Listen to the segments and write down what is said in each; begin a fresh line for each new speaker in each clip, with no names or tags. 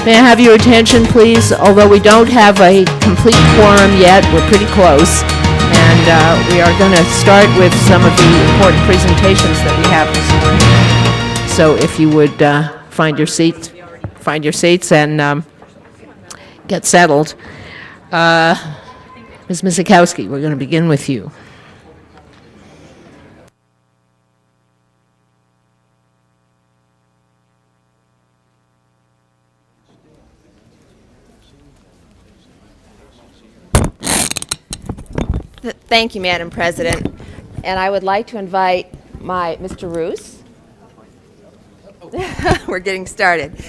May I have your attention, please? Although we don't have a complete quorum yet, we're pretty close. And we are going to start with some of the important presentations that we have this morning. So if you would find your seats and get settled. Ms. Mizikowski, we're going to begin with you.
Thank you, Madam President. And I would like to invite Mr. Roos. We're getting started.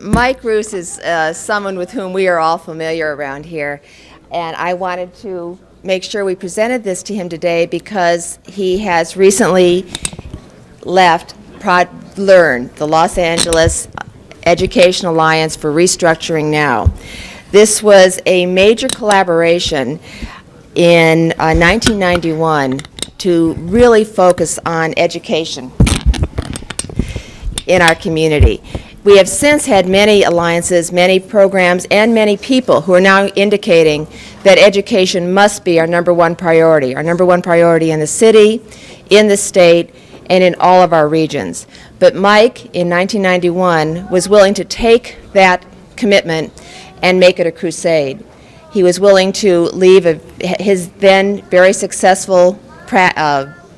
Mike Roos is someone with whom we are all familiar around here. And I wanted to make sure we presented this to him today because he has recently left LEARN, the Los Angeles Education Alliance for Restructuring Now. This was a major collaboration in 1991 to really focus on education in our community. We have since had many alliances, many programs, and many people who are now indicating that education must be our number one priority in the city, in the state, and in all of our regions. But Mike, in 1991, was willing to take that commitment and make it a crusade. He was willing to leave his then very successful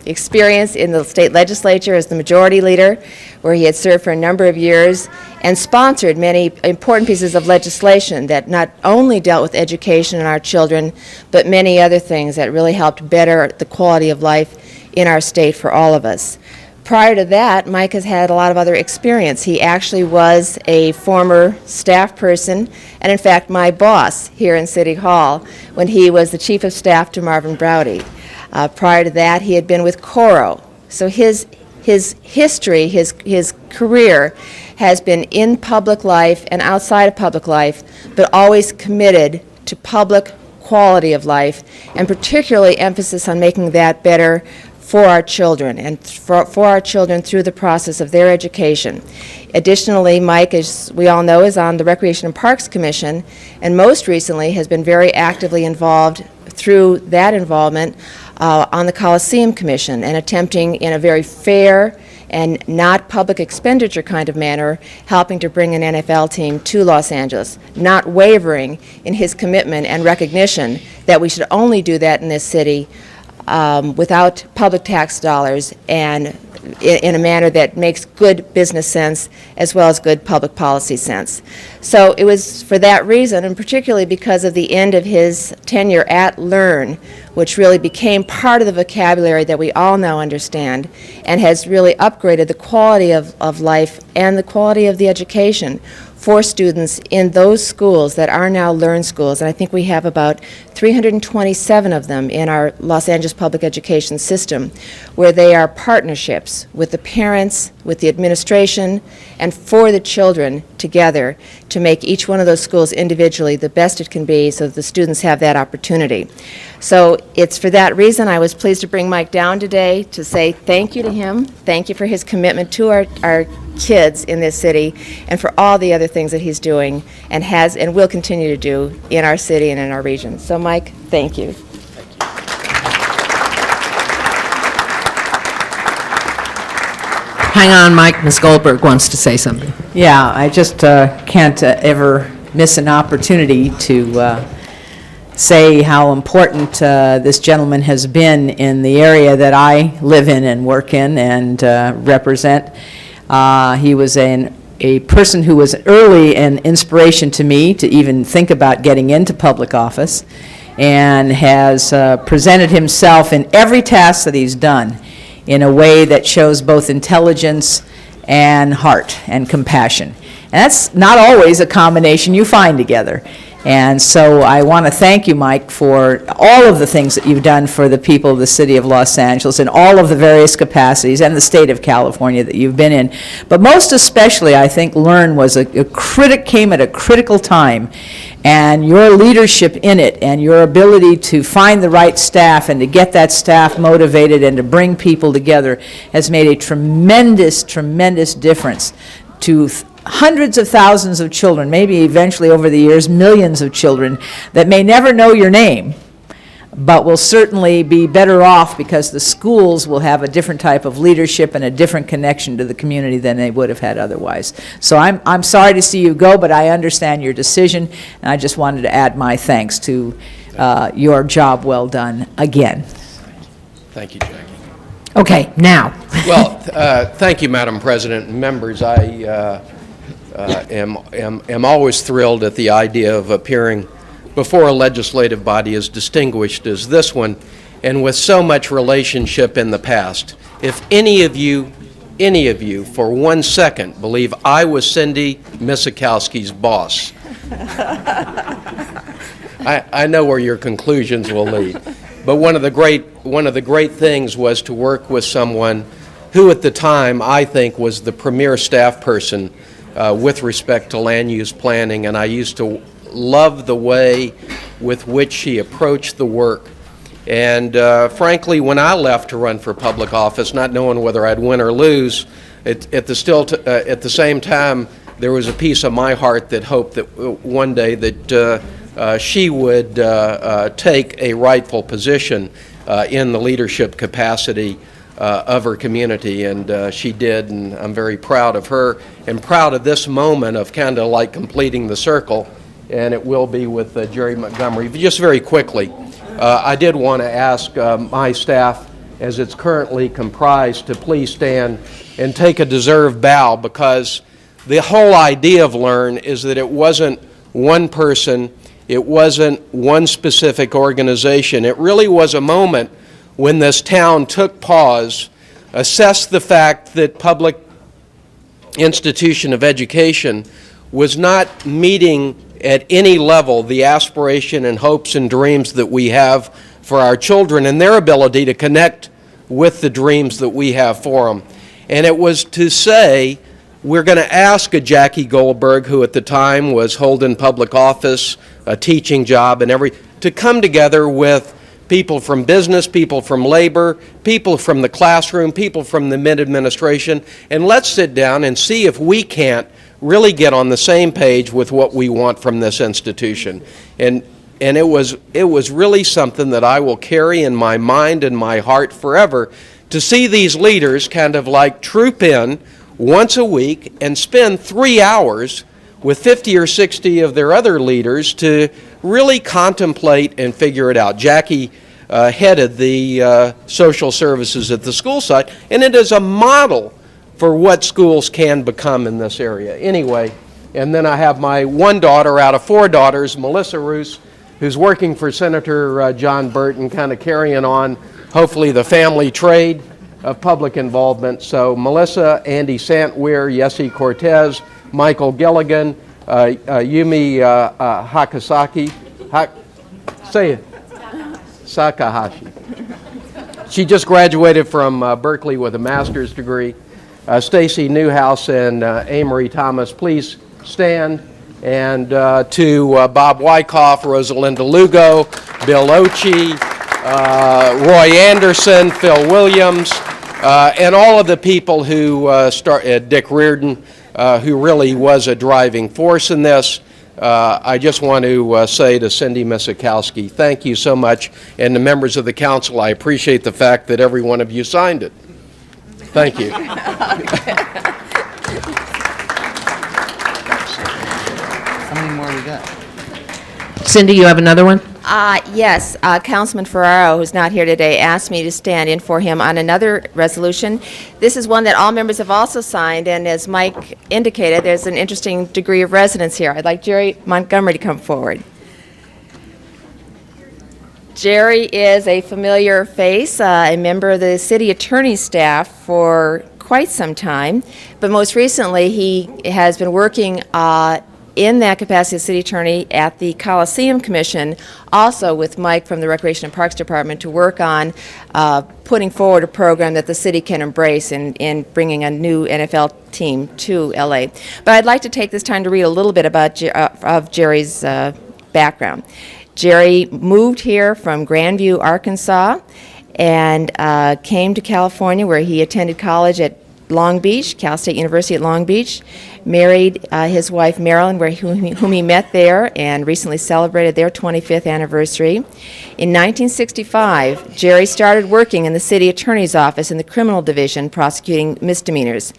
experience in the state legislature as the majority leader, where he had served for a number of years, and sponsored many important pieces of legislation that not only dealt with education and our children, but many other things that really helped better the quality of life in our state for all of us. Prior to that, Mike has had a lot of other experience. He actually was a former staff person, and in fact my boss here in City Hall when he was the chief of staff to Marvin Browdy. Prior to that, he had been with Coro. So his history, his career has been in public life and outside of public life, but always committed to public quality of life, and particularly emphasis on making that better for our children and for our children through the process of their education. Additionally, Mike, as we all know, is on the Recreation and Parks Commission, and most recently has been very actively involved through that involvement on the Coliseum Commission, and attempting in a very fair and not public expenditure kind of manner, helping to bring an NFL team to Los Angeles, not wavering in his commitment and recognition that we should only do that in this city without public tax dollars and in a manner that makes good business sense as well as good public policy sense. So it was for that reason, and particularly because of the end of his tenure at LEARN, which really became part of the vocabulary that we all now understand and has really upgraded the quality of life and the quality of the education for students in those schools that are now LEARN schools. And I think we have about 327 of them in our Los Angeles public education system, where they are partnerships with the parents, with the administration, and for the children together to make each one of those schools individually the best it can be so that the students have that opportunity. So it's for that reason I was pleased to bring Mike down today to say thank you to him, thank you for his commitment to our kids in this city, and for all the other things that he's doing and has and will continue to do in our city and in our region. So Mike, thank you.
Hang on, Mike. Ms. Goldberg wants to say something.
Yeah, I just can't ever miss an opportunity to say how important this gentleman has been in the area that I live in and work in and represent. He was a person who was early an inspiration to me to even think about getting into public office, and has presented himself in every task that he's done in a way that shows both intelligence and heart and compassion. And that's not always a combination you find together. And so I want to thank you, Mike, for all of the things that you've done for the people of the city of Los Angeles in all of the various capacities, and the state of California that you've been in. But most especially, I think LEARN was came at a critical time, and your leadership in it and your ability to find the right staff and to get that staff motivated and to bring people together has made a tremendous, tremendous difference to hundreds of thousands of children, maybe eventually over the years, millions of children, that may never know your name, but will certainly be better off because the schools will have a different type of leadership and a different connection to the community than they would have had otherwise. So I'm sorry to see you go, but I understand your decision, and I just wanted to add my thanks to your job well done again.
Thank you, Jackie.
Okay, now.
Well, thank you, Madam President and members. I am always thrilled at the idea of appearing before a legislative body as distinguished as this one, and with so much relationship in the past. If any of you, for 1 second, believe I was Cindy Misikowski's boss, I know where your conclusions will lead. But one of the great things was to work with someone who at the time I think was the premier staff person with respect to land use planning, and I used to love the way with which she approached the work. And frankly, when I left to run for public office, not knowing whether I'd win or lose, at the same time, there was a piece of my heart that hoped that one day that she would take a rightful position in the leadership capacity of her community, and she did, and I'm very proud of her and proud of this moment of kind of like completing the circle, and it will be with Jerry Montgomery. Just very quickly, I did want to ask my staff, as it's currently comprised, to please stand and take a deserved bow, because the whole idea of LEARN is that it wasn't one person, it wasn't one specific organization. It really was a moment when this town took pause, assessed the fact that public institution of education was not meeting at any level the aspiration and hopes and dreams that we have for our children and their ability to connect with the dreams that we have for them. And it was to say, we're going to ask a Jackie Goldberg, who at the time was holding public office, a teaching job, and to come together with people from business, people from labor, people from the classroom, people from the mid-administration, and let's sit down and see if we can't really get on the same page with what we want from this institution. And it was really something that I will carry in my mind and my heart forever, to see these leaders kind of like troop in once a week and spend 3 hours with 50 or 60 of their other leaders to really contemplate and figure it out. Jackie headed the social services at the school site, and it is a model for what schools can become in this area. Anyway, and then I have my one daughter out of 4 daughters, Melissa Roos, who's working for Senator John Burton, kind of carrying on, hopefully, the family trade of public involvement. So Melissa, Andy Santweir, Yessie Cortez, Michael Gilligan, Yumi Hakasaki, say it, Sakahashi. She just graduated from Berkeley with a master's degree. Stacy Newhouse and Amory Thomas, please stand. And to Bob Wyckoff, Rosalinda Lugo, Bill Ochi, Roy Anderson, Phil Williams, and all of the people who Dick Reardon, who really was a driving force in this. I just want to say to Cindy Misikowski, thank you so much, and the members of the council, I appreciate the fact that every one of you signed it. Thank you.
How many more we got?
Cindy, you have another one?
Yes, Councilman Ferraro, who's not here today, asked me to stand in for him on another resolution. This is one that all members have also signed, and as Mike indicated, there's an interesting degree of resonance here. I'd like Jerry Montgomery to come forward. Jerry is a familiar face, a member of the city attorney's staff for quite some time, but most recently he has been working in that capacity as city attorney at the Coliseum Commission, also with Mike from the Recreation and Parks Department, to work on putting forward a program that the city can embrace in bringing a new NFL team to LA. But I'd like to take this time to read a little bit about of Jerry's background. Jerry moved here from Grandview, Arkansas, and came to California, where he attended college at Long Beach, Cal State University at Long Beach, married his wife Marilyn, whom he met there, and recently celebrated their 25th anniversary. In 1965, Jerry started working in the city attorney's office in the criminal division, prosecuting misdemeanors.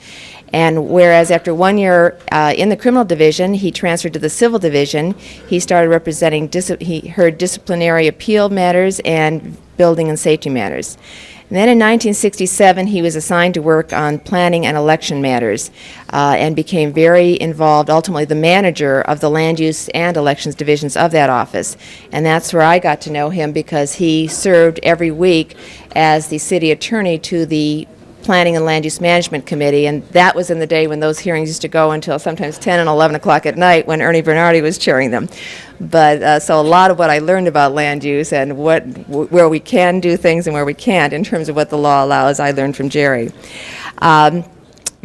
And whereas after 1 year in the criminal division, he transferred to the civil division, he started representing, he heard disciplinary appeal matters and building and safety matters. And then in 1967, he was assigned to work on planning and election matters and became very involved, ultimately the manager of the land use and elections divisions of that office. And that's where I got to know him, because he served every week as the city attorney to the Planning and Land Use Management Committee, and that was in the day when those hearings used to go until sometimes 10 and 11 o'clock at night when Ernie Bernardi was chairing them. But so a lot of what I learned about land use and where we can do things and where we can't in terms of what the law allows, I learned from Jerry.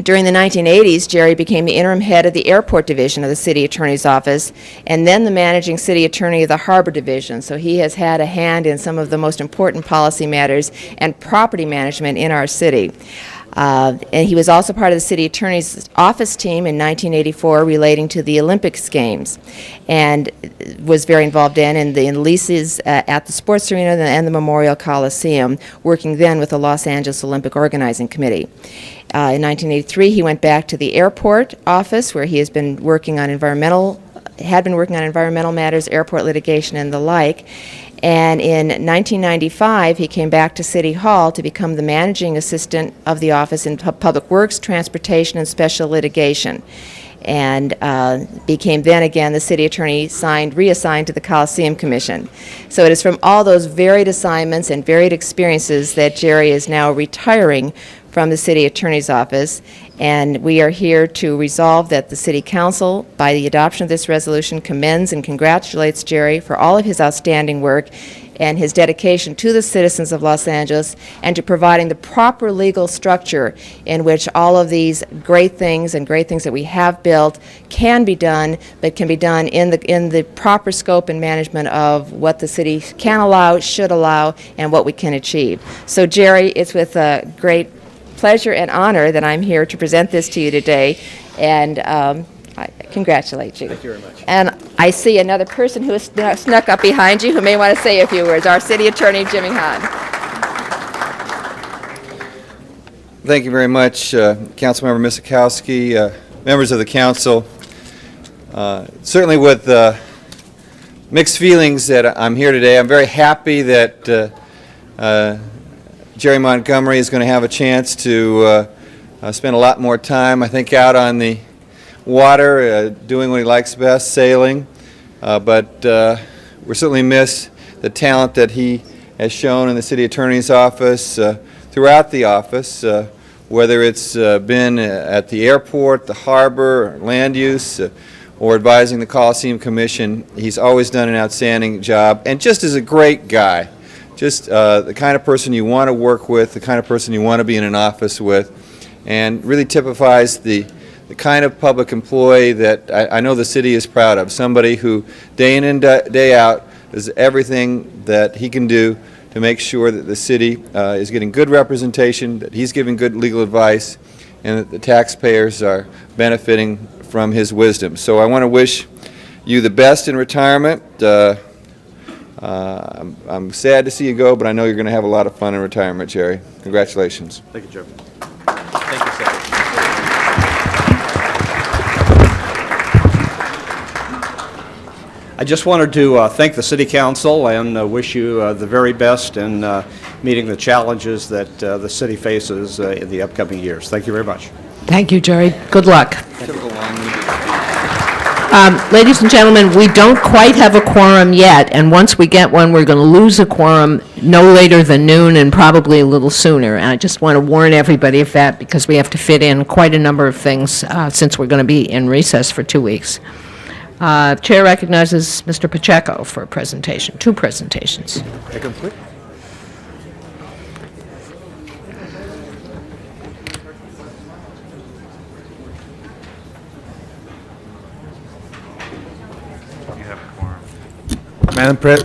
During the 1980s, Jerry became the interim head of the airport division of the city attorney's office, and then the managing city attorney of the harbor division. So he has had a hand in some of the most important policy matters and property management in our city. And he was also part of the city attorney's office team in 1984 relating to the Olympics Games, and was very involved in the leases at the sports arena and the Memorial Coliseum, working then with the Los Angeles Olympic Organizing Committee. In 1983, he went back to the airport office, where he has been working on environmental matters, airport litigation, and the like. And in 1995, he came back to City Hall to become the managing assistant of the office in Public Works, Transportation, and Special Litigation, and became then again the city attorney reassigned to the Coliseum Commission. So it is from all those varied assignments and varied experiences that Jerry is now retiring from the city attorney's office, and we are here to resolve that the city council, by the adoption of this resolution, commends and congratulates Jerry for all of his outstanding work and his dedication to the citizens of Los Angeles, and to providing the proper legal structure in which all of these great things that we have built can be done, but can be done in the proper scope and management of what the city can allow, should allow, and what we can achieve. So Jerry, it's with a great pleasure and honor that I'm here to present this to you today, and I congratulate you.
Thank you very much.
And I see another person who has snuck up behind you who may want to say a few words, our city attorney, Jimmy Hahn.
Thank you very much, Councilmember Misikowski, members of the council. Certainly with mixed feelings that I'm here today. I'm very happy that Jerry Montgomery is going to have a chance to spend a lot more time, I think, out on the water, doing what he likes best, sailing. But we certainly miss the talent that he has shown in the city attorney's office, throughout the office, whether it's been at the airport, the harbor, land use, or advising the Coliseum Commission. He's always done an outstanding job, and just is a great guy. Just the kind of person you want to work with, the kind of person you want to be in an office with, and really typifies the kind of public employee that I know the city is proud of. Somebody who day in and day out does everything that he can do to make sure that the city is getting good representation, that he's giving good legal advice, and that the taxpayers are benefiting from his wisdom. So I want to wish you the best in retirement. I'm sad to see you go, but I know you're going to have a lot of fun in retirement, Jerry. Congratulations.
Thank you, Joe. Thank you, Sally.
I just wanted to thank the City Council and wish you the very best in meeting the challenges that the city faces in the upcoming years. Thank you very much.
Thank you, Jerry. Good luck. Ladies and gentlemen, we don't quite have a quorum yet, and once we get one, we're going to lose a quorum no later than noon and probably a little sooner. And I just want to warn everybody of that, because we have to fit in quite a number of things since we're going to be in recess for 2 weeks. Chair recognizes Mr. Pacheco for a presentation, 2 presentations.
Make them quick.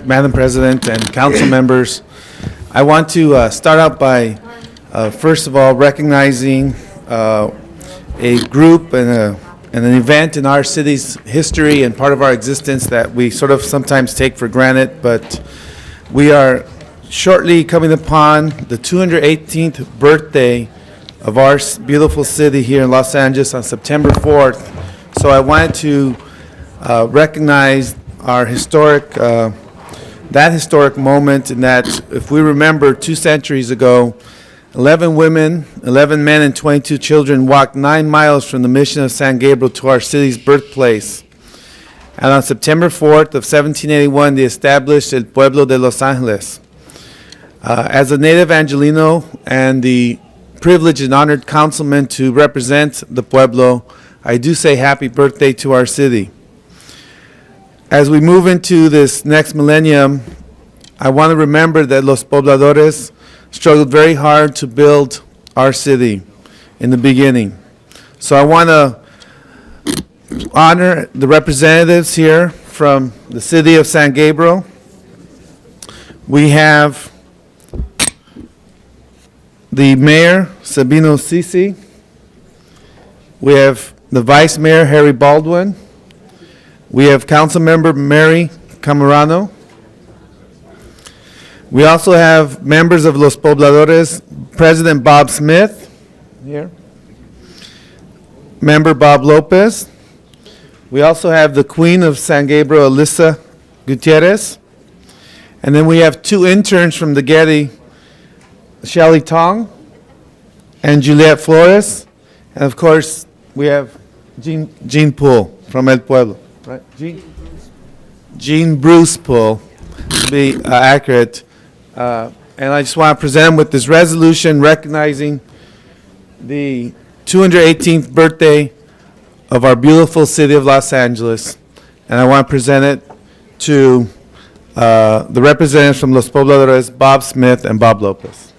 Madam President and council members, I want to start out by, first of all, recognizing a group and an event in our city's history and part of our existence that we sort of sometimes take for granted, but we are shortly coming upon the 218th birthday of our beautiful city here in Los Angeles on September 4th. So I wanted to recognize our that historic moment, in that if we remember 2 centuries ago, 11 women, 11 men, and 22 children walked 9 miles from the Mission of San Gabriel to our city's birthplace. And on September 4th of 1781, they established El Pueblo de Los Angeles. As a native Angelino and the privileged and honored councilman to represent the Pueblo, I do say happy birthday to our city. As we move into this next millennium, I want to remember that Los Pobladores struggled very hard to build our city in the beginning. So I want to honor the representatives here from the city of San Gabriel. We have the mayor, Sabino Sisi. We have the vice mayor, Harry Baldwin. We have council member Mary Camarano. We also have members of Los Pobladores, President Bob Smith here, member Bob Lopez. We also have the Queen of San Gabriel, Alyssa Gutierrez. And then we have 2 interns from the Getty, Shelley Tong and Juliet Flores. And of course, we have Jean Poole from El Pueblo, right? Jean Bruce Poole, to be accurate. And I just want to present him with this resolution recognizing the 218th birthday of our beautiful city of Los Angeles. And I want to present it to the representatives from Los Pobladores, Bob Smith and Bob Lopez.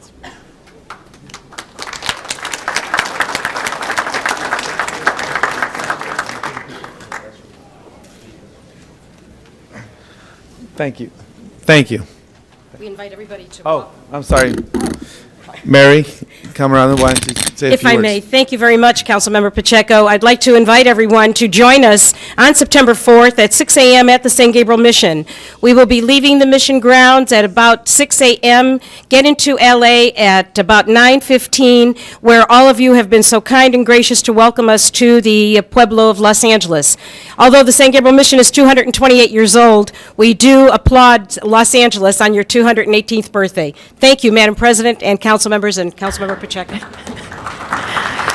Thank you. Thank you.
We invite everybody to.
Oh, I'm sorry. Mary, come around and why don't you say a
If
few
I
words?
may, thank you very much, Councilmember Pacheco. I'd like to invite everyone to join us on September 4th at 6 a.m. at the San Gabriel Mission. We will be leaving the mission grounds at about 6 a.m., get into LA at about 9:15, where all of you have been so kind and gracious to welcome us to the Pueblo of Los Angeles. Although the San Gabriel Mission is 228 years old, we do applaud Los Angeles on your 218th birthday. Thank you, Madam President and council members and Councilmember Pacheco.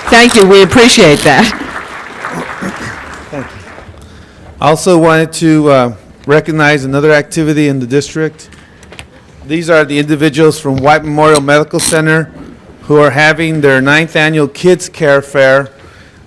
Thank you, we appreciate that.
Also wanted to recognize another activity in the district. These are the individuals from White Memorial Medical Center who are having their 9th annual Kids Care Fair.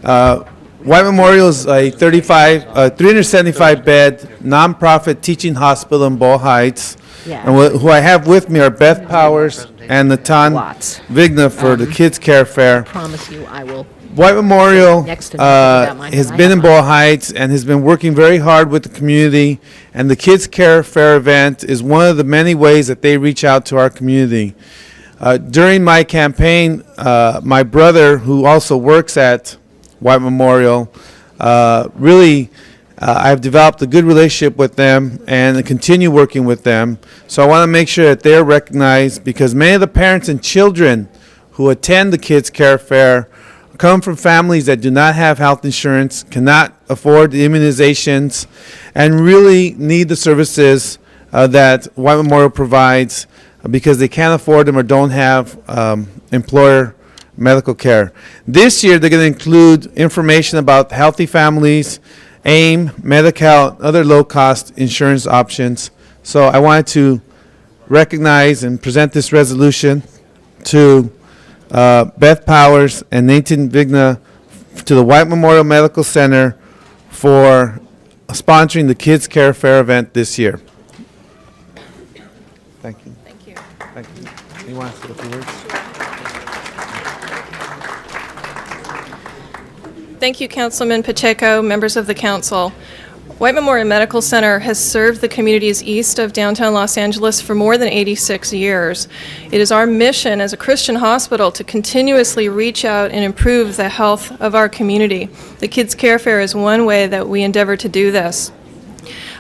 White Memorial is a 375-bed nonprofit teaching hospital in Boyle Heights.
Yeah.
And who I have with me are Beth Powers and Natan
Lots.
Vigna for the Kids Care Fair.
Promise you I will.
White Memorial
Next to me, that mine,
has
I
been
have
in
mine.
Boyle Heights and has been working very hard with the community, and the Kids Care Fair event is one of the many ways that they reach out to our community. During my campaign, my brother, who also works at White Memorial, I've developed a good relationship with them and continue working with them. So I want to make sure that they're recognized, because many of the parents and children who attend the Kids Care Fair come from families that do not have health insurance, cannot afford the immunizations, and really need the services that White Memorial provides because they can't afford them or don't have employer medical care. This year, they're going to include information about healthy families, AIM, Medi-Cal, other low-cost insurance options. So I wanted to recognize and present this resolution to Beth Powers and Nathan Vigna to the White Memorial Medical Center for sponsoring the Kids Care Fair event this year. Thank you.
Thank you.
Thank you. You want to say a few words?
Thank you, Councilman Pacheco, members of the council. White Memorial Medical Center has served the communities east of downtown Los Angeles for more than 86 years. It is our mission as a Christian hospital to continuously reach out and improve the health of our community. The Kids Care Fair is one way that we endeavor to do this.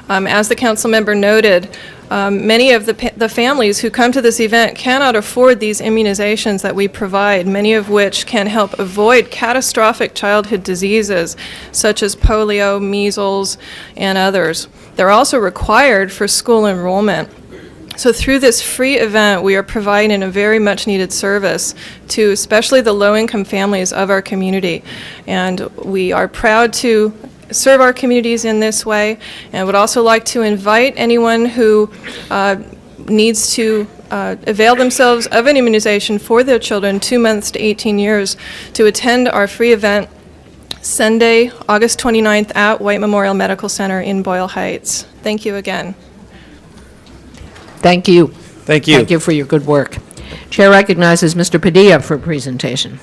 As the council member noted, many of the families who come to this event cannot afford these immunizations that we provide, many of which can help avoid catastrophic childhood diseases such as polio, measles, and others. They're also required for school enrollment. So through this free event, we are providing a very much needed service to especially the low-income families of our community. And we are proud to serve our communities in this way, and would also like to invite anyone who needs to avail themselves of an immunization for their children 2 months to 18 years to attend our free event Sunday, August 29th at White Memorial Medical Center in Boyle Heights. Thank you again.
Thank you.
Thank you.
Thank you for your good work. Chair recognizes Mr. Padilla for a presentation.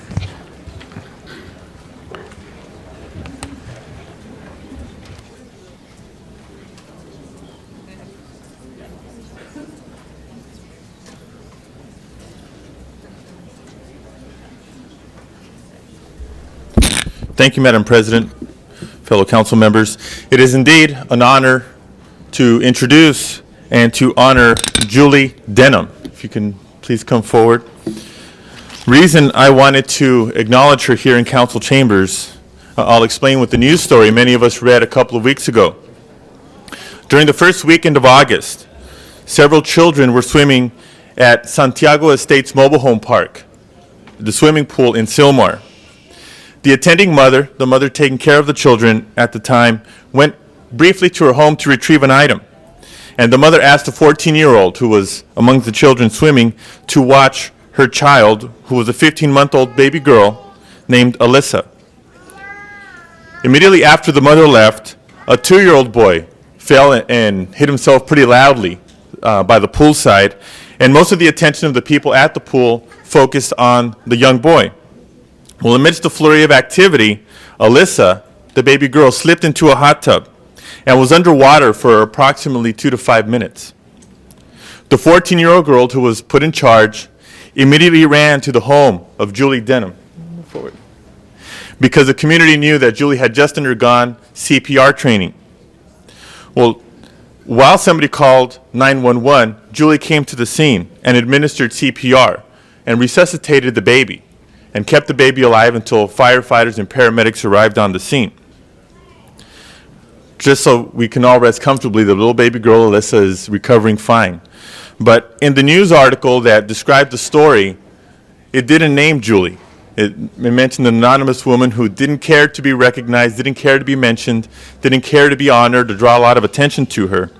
Thank you, Madam President, fellow council members. It is indeed an honor to introduce and to honor Julie Denham. If you can please come forward. Reason I wanted to acknowledge her here in council chambers, I'll explain with the news story many of us read a couple of weeks ago. During the first weekend of August, several children were swimming at Santiago Estates Mobile Home Park, the swimming pool in Sylmar. The attending mother, the mother taking care of the children at the time, went briefly to her home to retrieve an item. And the mother asked a 14-year-old who was among the children swimming to watch her child, who was a 15-month-old baby girl named Alyssa. Immediately after the mother left, a 2-year-old boy fell and hit himself pretty loudly by the poolside, and most of the attention of the people at the pool focused on the young boy. Well, amidst the flurry of activity, Alyssa, the baby girl, slipped into a hot tub and was underwater for approximately 2 to 5 minutes. The 14-year-old girl who was put in charge immediately ran to the home of Julie Denham, because the community knew that Julie had just undergone CPR training. Well, while somebody called 911, Julie came to the scene and administered CPR and resuscitated the baby and kept the baby alive until firefighters and paramedics arrived on the scene. Just so we can all rest comfortably, the little baby girl, Alyssa, is recovering fine. But in the news article that described the story, it didn't name Julie. It mentioned an anonymous woman who didn't care to be recognized, didn't care to be mentioned, didn't care to be honored, to draw a lot of attention to her.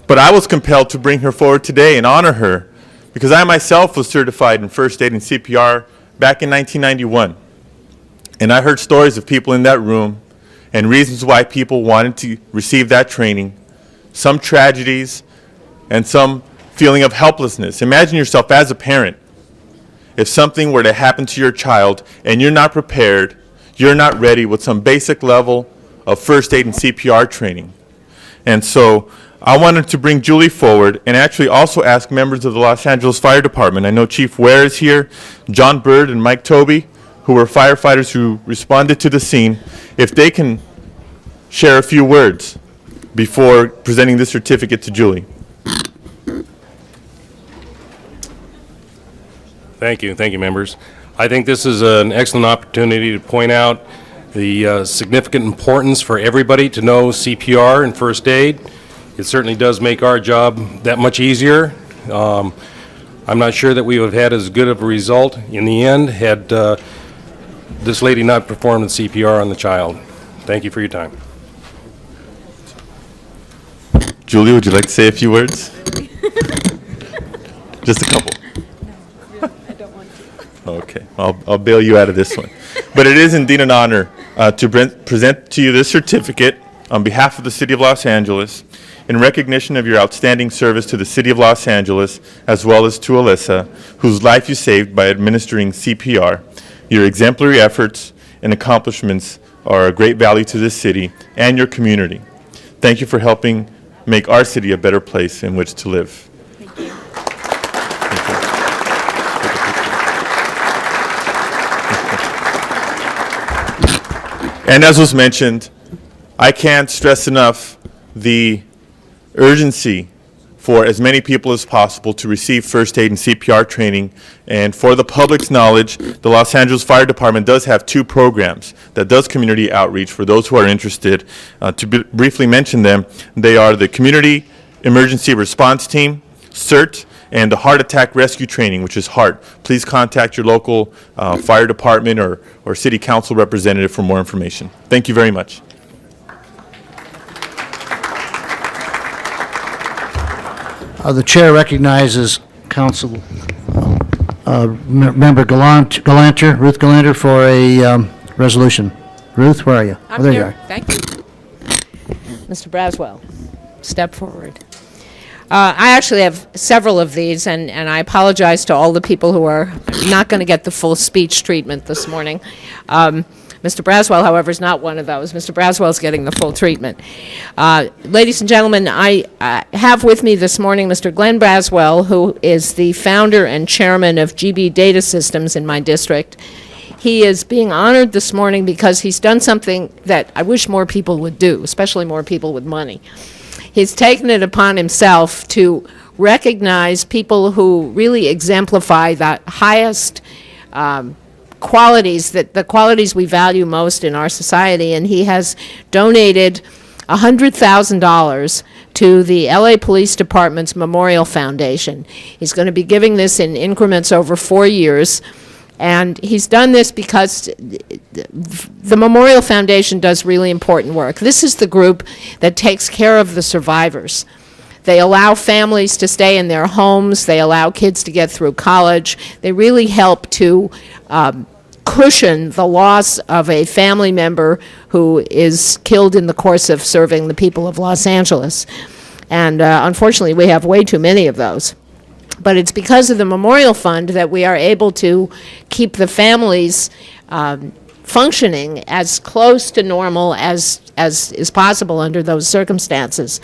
But I was compelled to bring her forward today and honor her because I myself was certified in first aid and CPR back in 1991. And I heard stories of people in that room and reasons why people wanted to receive that training, some tragedies and some feeling of helplessness. Imagine yourself as a parent. If something were to happen to your child and you're not prepared, you're not ready with some basic level of first aid and CPR training. And so I wanted to bring Julie forward and actually also ask members of the Los Angeles Fire Department. I know Chief Ware is here, John Bird and Mike Toby, who were firefighters who responded to the scene, if they can share a few words before presenting this certificate to Julie.
Thank you, members. I think this is an excellent opportunity to point out the significant importance for everybody to know CPR and first aid. It certainly does make our job that much easier. I'm not sure that we would have had as good of a result in the end had this lady not performed the CPR on the child. Thank you for your time.
Julie, would you like to say a few words? Just a couple. Okay, I'll bail you out of this one. But it is indeed an honor to present to you this certificate on behalf of the City of Los Angeles in recognition of your outstanding service to the City of Los Angeles, as well as to Alyssa, whose life you saved by administering CPR. Your exemplary efforts and accomplishments are a great value to this city and your community. Thank you for helping make our city a better place in which to live. And as was mentioned, I can't stress enough the urgency for as many people as possible to receive first aid and CPR training. And for the public's knowledge, the Los Angeles Fire Department does have 2 programs that does community outreach for those who are interested. To briefly mention them, they are the Community Emergency Response Team, CERT, and the Heart Attack Rescue Training, which is HEART. Please contact your local fire department or city council representative for more information. Thank you very much.
The chair recognizes Council Member Galanter, Ruth Galanter, for a resolution. Ruth, where are you?
I'm
There
here.
you are.
Thank you. Mr. Braswell, step forward. I actually have several of these, and I apologize to all the people who are not going to get the full speech treatment this morning. Mr. Braswell, however, is not one of those. Mr. Braswell is getting the full treatment. Ladies and gentlemen, I have with me this morning Mr. Glenn Braswell, who is the founder and chairman of GB Data Systems in my district. He is being honored this morning because he's done something that I wish more people would do, especially more people with money. He's taken it upon himself to recognize people who really exemplify the highest qualities, the qualities we value most in our society, and he has donated $100,000 to the LA Police Department's Memorial Foundation. He's going to be giving this in increments over 4 years. And he's done this because the Memorial Foundation does really important work. This is the group that takes care of the survivors. They allow families to stay in their homes. They allow kids to get through college. They really help to cushion the loss of a family member who is killed in the course of serving the people of Los Angeles. And unfortunately, we have way too many of those. But it's because of the Memorial Fund that we are able to keep the families functioning as close to normal as is possible under those circumstances.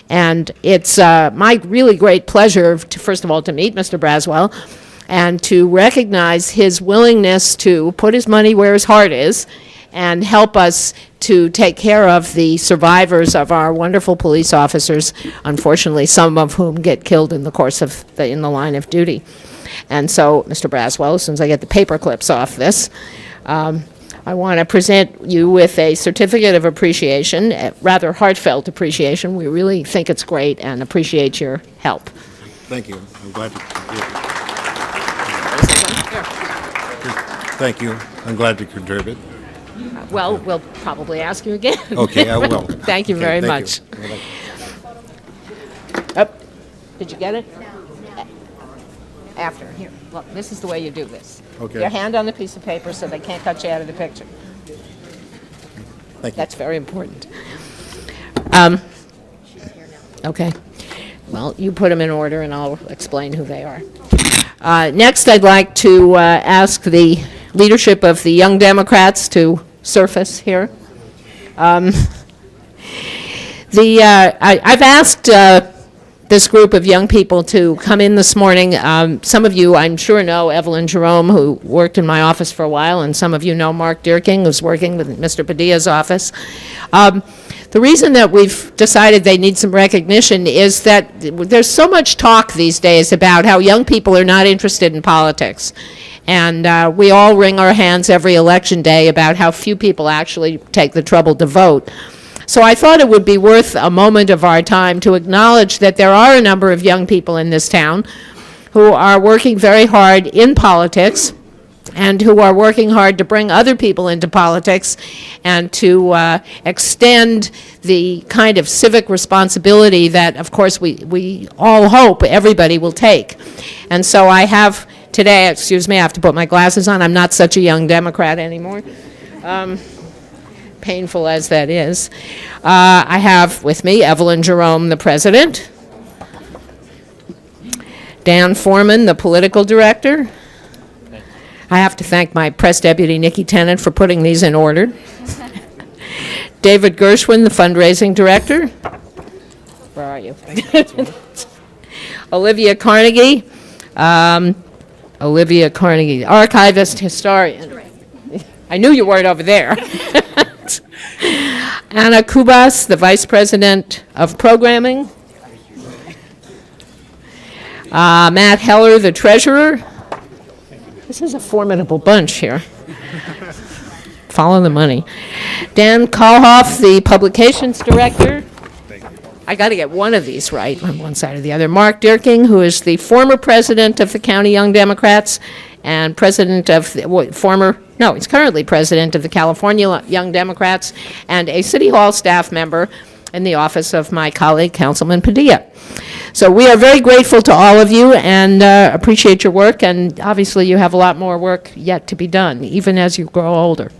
And it's my really great pleasure, first of all, to meet Mr. Braswell and to recognize his willingness to put his money where his heart is and help us to take care of the survivors of our wonderful police officers, unfortunately, some of whom get killed in the course of in the line of duty. And so, Mr. Braswell, as soon as I get the paper clips off this, I want to present you with a certificate of appreciation, a rather heartfelt appreciation. We really think it's great and appreciate your help.
Thank you. I'm glad to Thank you. I'm glad to contribute.
Well, we'll probably ask you again.
Okay, I will.
Thank you very much. Oh, did you get it? After, here, look, this is the way you do this.
Okay.
Your hand on the piece of paper so they can't cut you out of the picture.
Thank you.
That's very important. Okay. Well, you put them in order and I'll explain who they are. Next, I'd like to ask the leadership of the Young Democrats to surface here. I've asked this group of young people to come in this morning. Some of you, I'm sure, know Evelyn Jerome, who worked in my office for a while, and some of you know Mark Dierking, who's working with Mr. Padilla's office. The reason that we've decided they need some recognition is that there's so much talk these days about how young people are not interested in politics. And we all wring our hands every election day about how few people actually take the trouble to vote. So I thought it would be worth a moment of our time to acknowledge that there are a number of young people in this town who are working very hard in politics and who are working hard to bring other people into politics and to extend the kind of civic responsibility that, of course, we all hope everybody will take. And so I have today, excuse me, I have to put my glasses on. I'm not such a young Democrat anymore. Painful as that is. I have with me Evelyn Jerome, the president, Dan Foreman, the political director. I have to thank my press deputy, Nikki Tennant, for putting these in order. David Gershwin, the fundraising director. Where are you? Olivia Carnegie. Olivia Carnegie, archivist, historian. I knew you weren't over there. Anna Kubas, the vice president of programming. Matt Heller, the treasurer. This is a formidable bunch here. Follow the money. Dan Kalhoff, the publications director. I got to get one of these right on one side or the other. Mark Dirking, who is the former president of the County Young Democrats and president of the, he's currently president of the California Young Democrats and a City Hall staff member in the office of my colleague, Councilman Padilla. So we are very grateful to all of you and appreciate your work, and obviously you have a lot more work yet to be done, even as you grow older.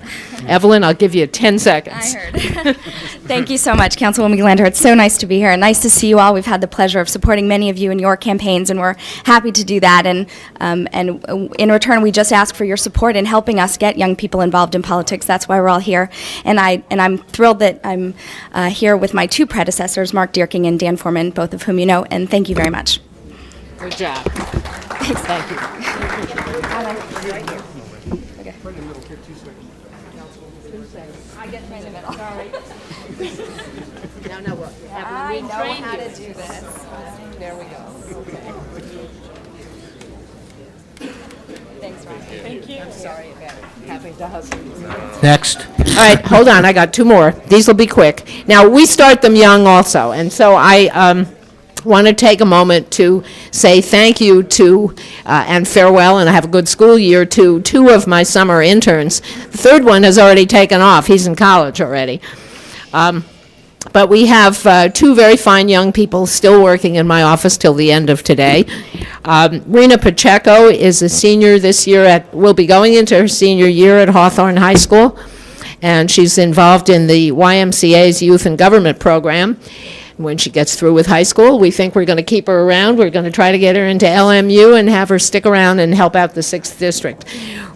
Evelyn, I'll give you 10 seconds.
I heard. Thank you so much, Councilwoman Glander. It's so nice to be here, and nice to see you all. We've had the pleasure of supporting many of you in your campaigns, and we're happy to do that. And in return, we just ask for your support in helping us get young people involved in politics. That's why we're all here. And I'm thrilled that I'm here with my two predecessors, Mark Dirking and Dan Foreman, both of whom you know, and thank you very much.
Good job. Thank you.
I get right in the middle.
No, we'll have
I know how to do this.
There we go. Okay.
Thanks, Ryan.
Thank you. I'm sorry about having to hustle.
Next.
All right, hold on, I got two more. These will be quick. Now, we start them young also, and so I want to take a moment to say thank you to, and farewell, and have a good school year to two of my summer interns. The third one has already taken off. He's in college already. But we have two very fine young people still working in my office till the end of today. Rena Pacheco is a senior this year will be going into her senior year at Hawthorne High School, and she's involved in the YMCA's Youth and Government Program. When she gets through with high school, we think we're going to keep her around. We're going to try to get her into LMU and have her stick around and help out the 6th District.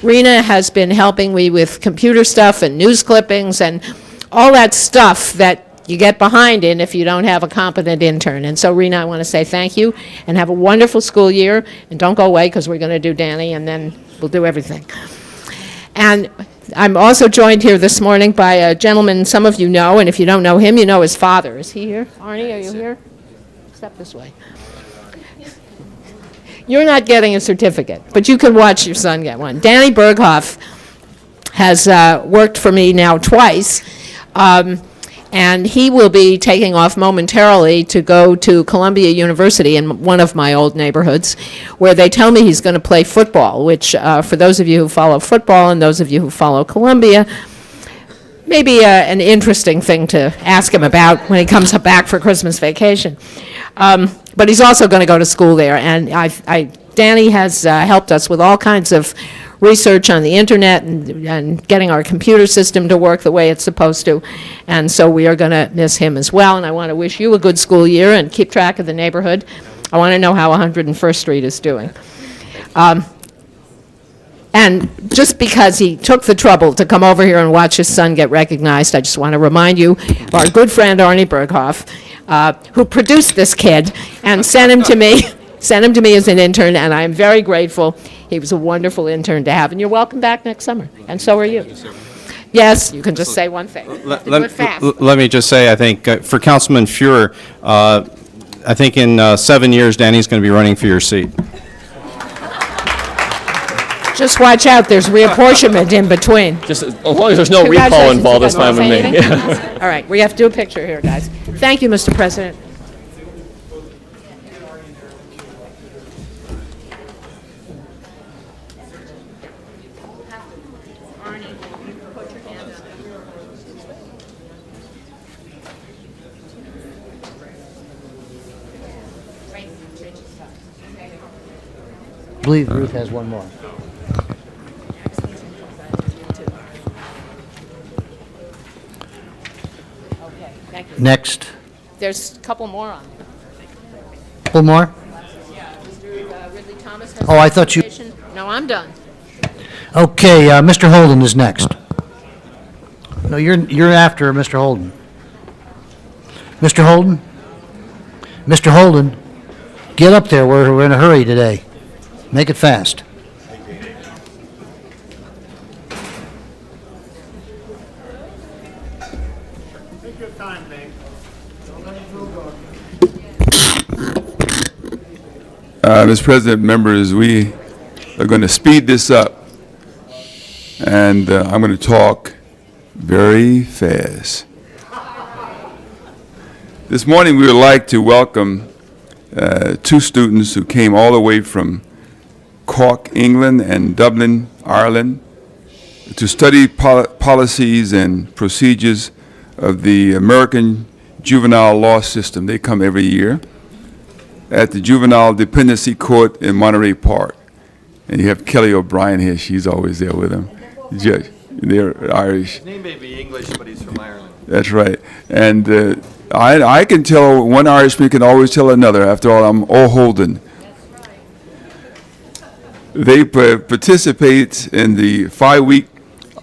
Rena has been helping me with computer stuff and news clippings and all that stuff that you get behind in if you don't have a competent intern. And so, Rena, I want to say thank you and have a wonderful school year. And don't go away because we're going to do Danny and then we'll do everything. And I'm also joined here this morning by a gentleman some of you know, and if you don't know him, you know his father. Is he here? Arnie, are you here? Step this way. You're not getting a certificate, but you can watch your son get one. Danny Berghoff has worked for me now twice, and he will be taking off momentarily to go to Columbia University in one of my old neighborhoods, where they tell me he's going to play football, which for those of you who follow football and those of you who follow Columbia, may be an interesting thing to ask him about when he comes back for Christmas vacation. But he's also going to go to school there, and Danny has helped us with all kinds of research on the internet and getting our computer system to work the way it's supposed to. And so we are going to miss him as well. And I want to wish you a good school year and keep track of the neighborhood. I want to know how 101st Street is doing. And just because he took the trouble to come over here and watch his son get recognized, I just want to remind you of our good friend Arnie Berghoff, who produced this kid and sent him to me as an intern, and I am very grateful. He was a wonderful intern to have, and you're welcome back next summer, and so are you. Yes, you can just say one thing. Do it fast.
Let me just say, I think, for Councilman Fuhrer, I think in 7 years, Danny's going to be running for your seat.
Just watch out, there's reapportionment in between.
Just as long as there's no recall involved, that's fine with me.
All right, we have to do a picture here, guys. Thank you, Mr. President.
I believe Ruth has one more. Next.
There's a couple more on there.
Couple more?
Yeah, Mr. Ridley Thomas has
Oh, I thought you...
No, I'm done.
Okay, Mr. Holden is next. No, you're after Mr. Holden. Mr. Holden? Mr. Holden, get up there. We're in a hurry today. Make it fast.
Mr. President, members, we are going to speed this up, and I'm going to talk very fast. This morning, we would like to welcome two students who came all the way from Cork, England, and Dublin, Ireland, to study policies and procedures of the American juvenile law system. They come every year at the Juvenile Dependency Court in Monterey Park. And you have Kelly O'Brien here. She's always there with them. Judge, they're Irish.
His name may be English, but he's from Ireland.
That's right. And I can tell, one Irishman can always tell another. After all, I'm O'Holden. They participate in the 5-week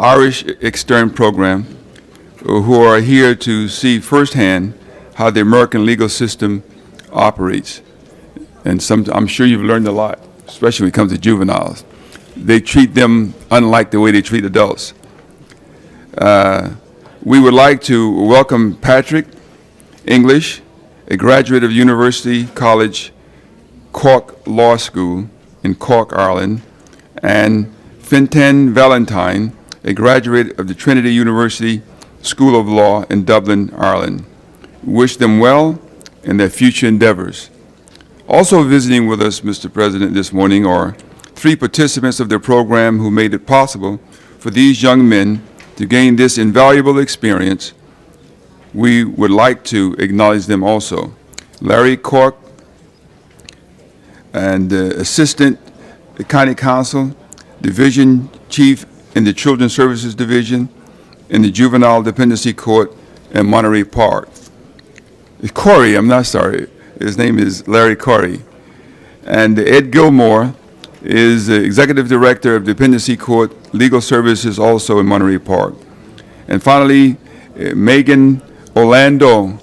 Irish Extern program, who are here to see firsthand how the American legal system operates. And I'm sure you've learned a lot, especially when it comes to juveniles. They treat them unlike the way they treat adults. We would like to welcome Patrick English, a graduate of University College Cork Law School in Cork, Ireland, and Fintan Valentine, a graduate of the Trinity University School of Law in Dublin, Ireland. We wish them well in their future endeavors. Also visiting with us, Mr. President, this morning are 3 participants of the program who made it possible for these young men to gain this invaluable experience. We would like to acknowledge them also. Larry Cork, and Assistant County Counsel, Division Chief in the Children's Services Division in the Juvenile Dependency Court in Monterey Park. Corey, I'm not sorry. His name is Larry Corey. And Ed Gilmore is the Executive Director of Dependency Court Legal Services, also in Monterey Park. And finally, Megan Orlando,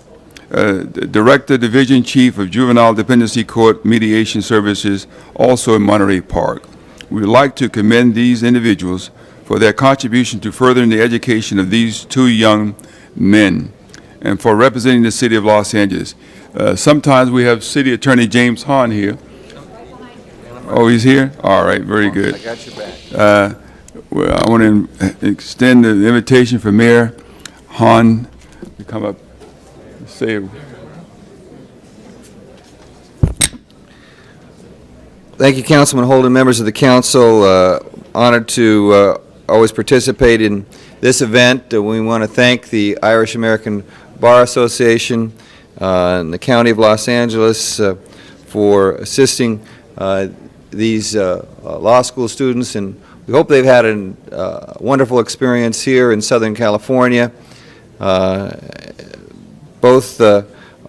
Director, Division Chief of Juvenile Dependency Court Mediation Services, also in Monterey Park. We would like to commend these individuals for their contribution to furthering the education of these 2 young men and for representing the city of Los Angeles. Sometimes we have City Attorney James Hahn here. Oh, he's here? All right, very good.
I got your back.
Well, I want to extend the invitation for Mayor Hahn to come up and say.
Thank you, Councilman Holden, members of the council. Honored to always participate in this event. We want to thank the Irish American Bar Association and the County of Los Angeles for assisting these law school students, and we hope they've had a wonderful experience here in Southern California. Both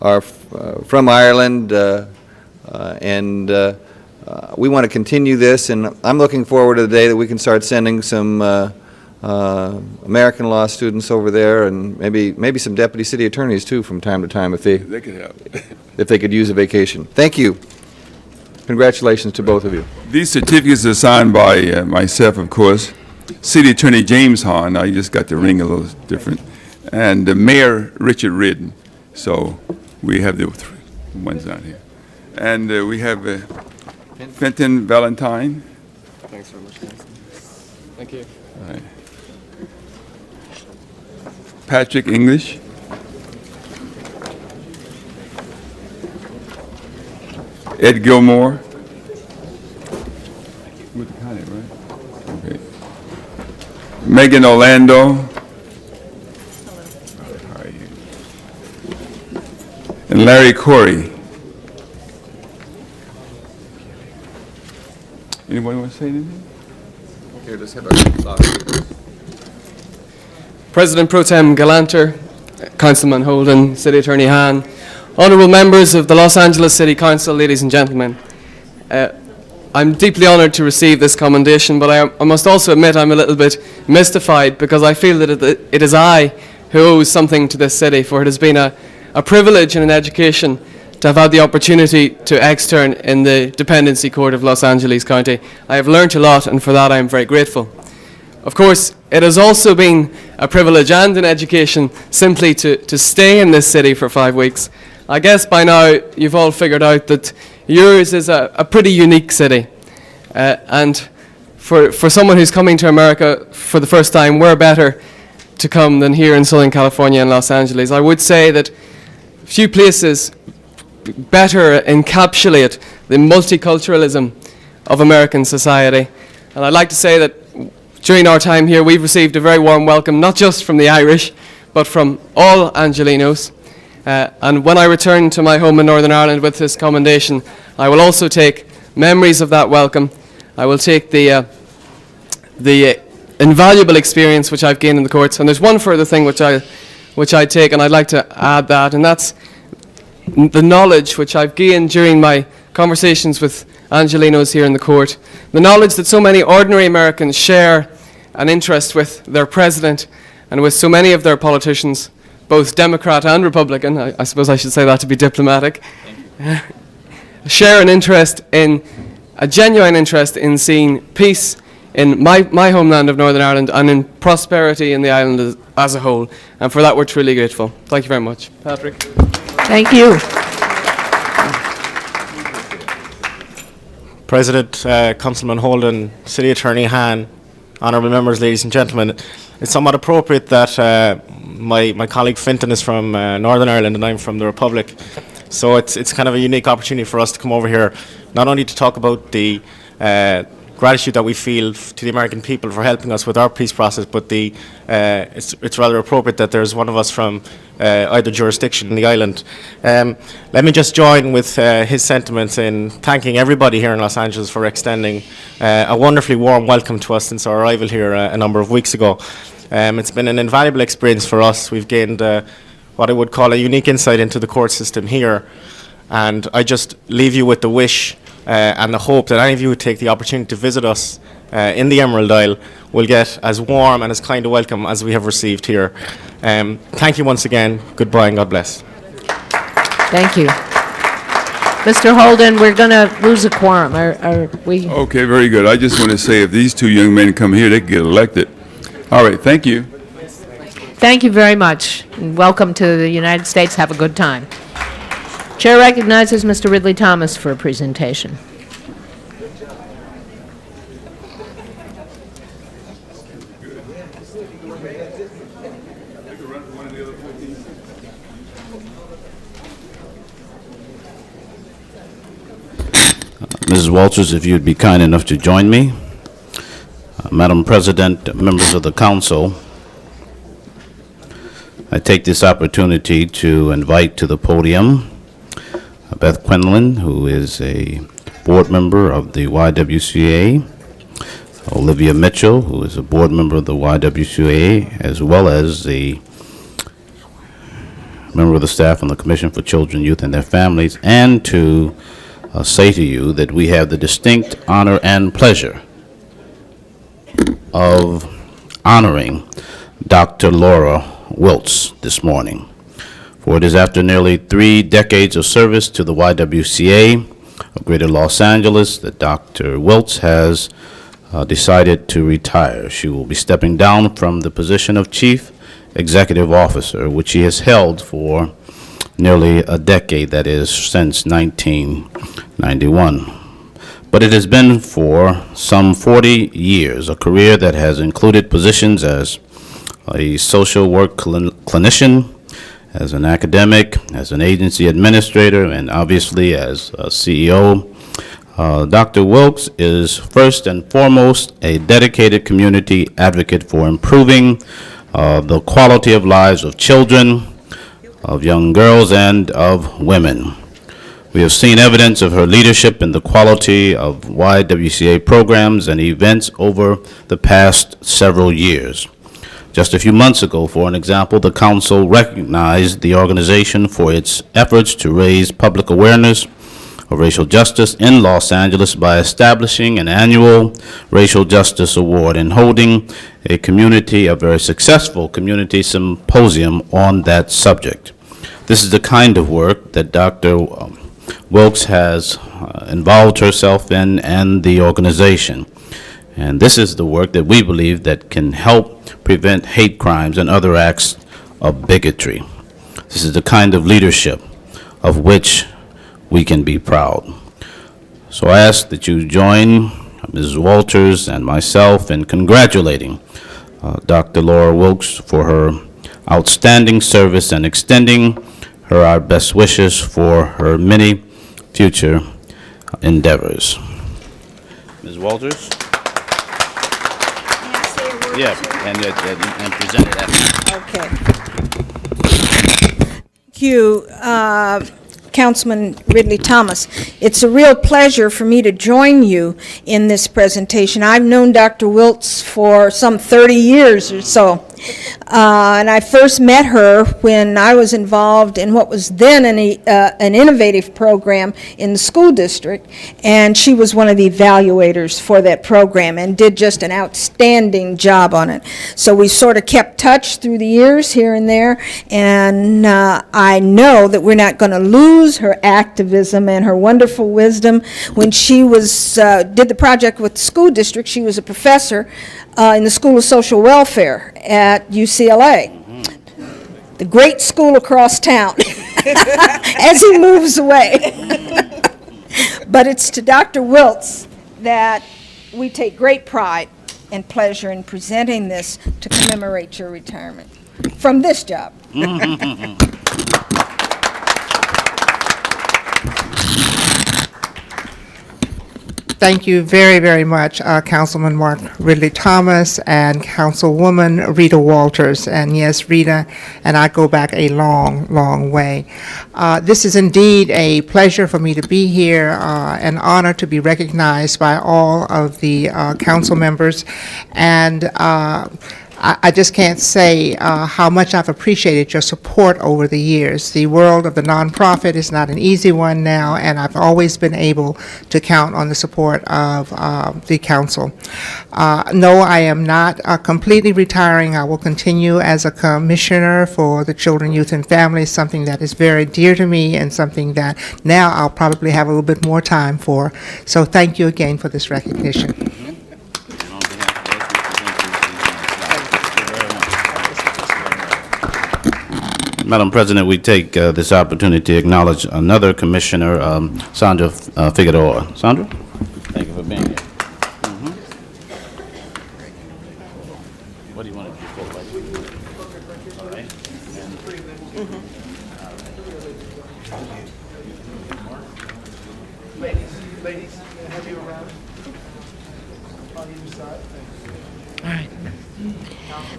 are from Ireland, and we want to continue this, and I'm looking forward to the day that we can start sending some American law students over there, and maybe some deputy city attorneys too from time to time if they
could help.
if they could use a vacation. Thank you. Congratulations to both of you.
These certificates are signed by myself, of course, City Attorney James Hahn. Now you just got the ring a little different, and Mayor Richard Ridden. So we have the 3 ones out here, and we have Fenton Valentine.
Thanks very much, Council. Thank you.
All right. Patrick English. Ed Gilmore. With the county, right? Okay. Megan Orlando. How are you? And Larry Corey. Anybody want to say anything?
Here, just have our
President Pro Tem Galanter, Councilman Holden, City Attorney Hahn, honorable members of the Los Angeles City Council, ladies and gentlemen. I'm deeply honoured to receive this commendation, but I must also admit I'm a little bit mystified because I feel that it is I who owes something to this city, for it has been a privilege and an education to have had the opportunity to extern in the Dependency Court of Los Angeles County. I have learnt a lot, and for that I am very grateful. Of course, it has also been a privilege and an education simply to stay in this city for 5 weeks. I guess by now you've all figured out that yours is a pretty unique city. And for someone who's coming to America for the first time, where better to come than here in Southern California and Los Angeles? I would say that few places better encapsulate the multiculturalism of American society. And I'd like to say that during our time here, we've received a very warm welcome, not just from the Irish, but from all Angelenos. And when I return to my home in Northern Ireland with this commendation, I will also take memories of that welcome. I will take the invaluable experience which I've gained in the courts. And there's one further thing which I take, and I'd like to add that, and that's the knowledge which I've gained during my conversations with Angelenos here in the court. The knowledge that so many ordinary Americans share an interest with their president and with so many of their politicians, both Democrat and Republican, I suppose I should say that to be diplomatic, share an interest in, a genuine interest in seeing peace in my homeland of Northern Ireland and in prosperity in the island as a whole. And for that we're truly grateful. Thank you very much. Patrick.
Thank you.
President, Councilman Holden, City Attorney Hahn, honourable members, ladies and gentlemen, it's somewhat appropriate that my colleague Fintan is from Northern Ireland and I'm from the Republic. So it's kind of a unique opportunity for us to come over here, not only to talk about the gratitude that we feel to the American people for helping us with our peace process, but it's rather appropriate that there's one of us from either jurisdiction in the island. Let me just join with his sentiments in thanking everybody here in Los Angeles for extending a wonderfully warm welcome to us since our arrival here a number of weeks ago. It's been an invaluable experience for us. We've gained what I would call a unique insight into the court system here, and I just leave you with the wish and the hope that any of you who take the opportunity to visit us in the Emerald Isle will get as warm and as kind a welcome as we have received here. Thank you once again. Goodbye and God bless.
Thank you. Mr. Holden, we're going to lose a quorum. Are we?
Okay, very good. I just want to say if these two young men come here, they could get elected. All right, thank you.
Thank you very much, and welcome to the United States. Have a good time. Chair recognizes Mr. Ridley Thomas for a presentation.
Mrs. Walters, if you'd be kind enough to join me. Madam President, members of the council, I take this opportunity to invite to the podium Beth Quinlan, who is a board member of the YWCA, Olivia Mitchell, who is a board member of the YWCA, as well as the member of the staff on the Commission for Children, Youth, and Their Families, and to say to you that we have the distinct honor and pleasure of honoring Dr. Laura Wiltz this morning. For it is after nearly 3 decades of service to the YWCA of Greater Los Angeles that Dr. Wiltz has decided to retire. She will be stepping down from the position of Chief Executive Officer, which she has held for nearly a decade, that is, since 1991. But it has been for some 40 years, a career that has included positions as a social work clinician, as an academic, as an agency administrator, and obviously as a CEO. Dr. Wiltz is first and foremost a dedicated community advocate for improving the quality of lives of children, of young girls, and of women. We have seen evidence of her leadership in the quality of YWCA programs and events over the past several years. Just a few months ago, for an example, the Council recognized the organization for its efforts to raise public awareness of racial justice in Los Angeles by establishing an annual Racial Justice Award and holding a very successful community symposium on that subject. This is the kind of work that Dr. Wilkes has involved herself in and the organization. And this is the work that we believe that can help prevent hate crimes and other acts of bigotry. This is the kind of leadership of which we can be proud. So I ask that you join Ms. Walters and myself in congratulating Dr. Laura Wilkes for her outstanding service and extending her our best wishes for her many future endeavors. Ms. Walters? Yeah, and present it after.
Okay. Thank you, Councilman Ridley Thomas. It's a real pleasure for me to join you in this presentation. I've known Dr. Wilkes for some 30 years or so. And I first met her when I was involved in what was then an innovative program in the school district, and she was one of the evaluators for that program and did just an outstanding job on it. So we sort of kept touch through the years here and there, and I know that we're not going to lose her activism and her wonderful wisdom. When she was did the project with the school district, she was a professor in the School of Social Welfare at UCLA, the great school across town, as he moves away. But it's to Dr. Wilkes that we take great pride and pleasure in presenting this to commemorate your retirement from this job.
Thank you very, very much, Councilman Mark Ridley Thomas and Councilwoman Rita Walters. And yes, Rita and I go back a long, long way. This is indeed a pleasure for me to be here, an honor to be recognized by all of the council members. And I just can't say how much I've appreciated your support over the years. The world of the nonprofit is not an easy one now, and I've always been able to count on the support of the council. No, I am not completely retiring. I will continue as a commissioner for the children, youth, and families, something that is very dear to me and something that now I'll probably have a little bit more time for. So thank you again for this recognition.
Madam President, we take this opportunity to acknowledge another commissioner, Sandra Figueroa. Sandra? Thank you for being here. What do you want to do? All right.
Ladies, have you around on either side?
All right.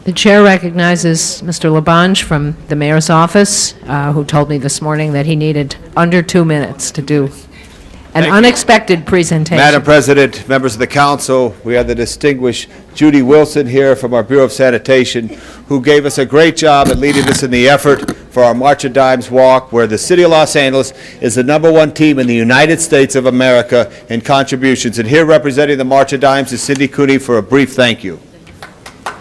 The chair recognizes Mr. Labange from the mayor's office, who told me this morning that he needed under 2 minutes to do an unexpected presentation.
Madam President, members of the council, we have the distinguished Judy Wilson here from our Bureau of Sanitation, who gave us a great job at leading us in the effort for our March of Dimes walk, where the City of Los Angeles is the #1 team in the United States of America in contributions. And here representing the March of Dimes is Cindy Cooney for a brief thank you.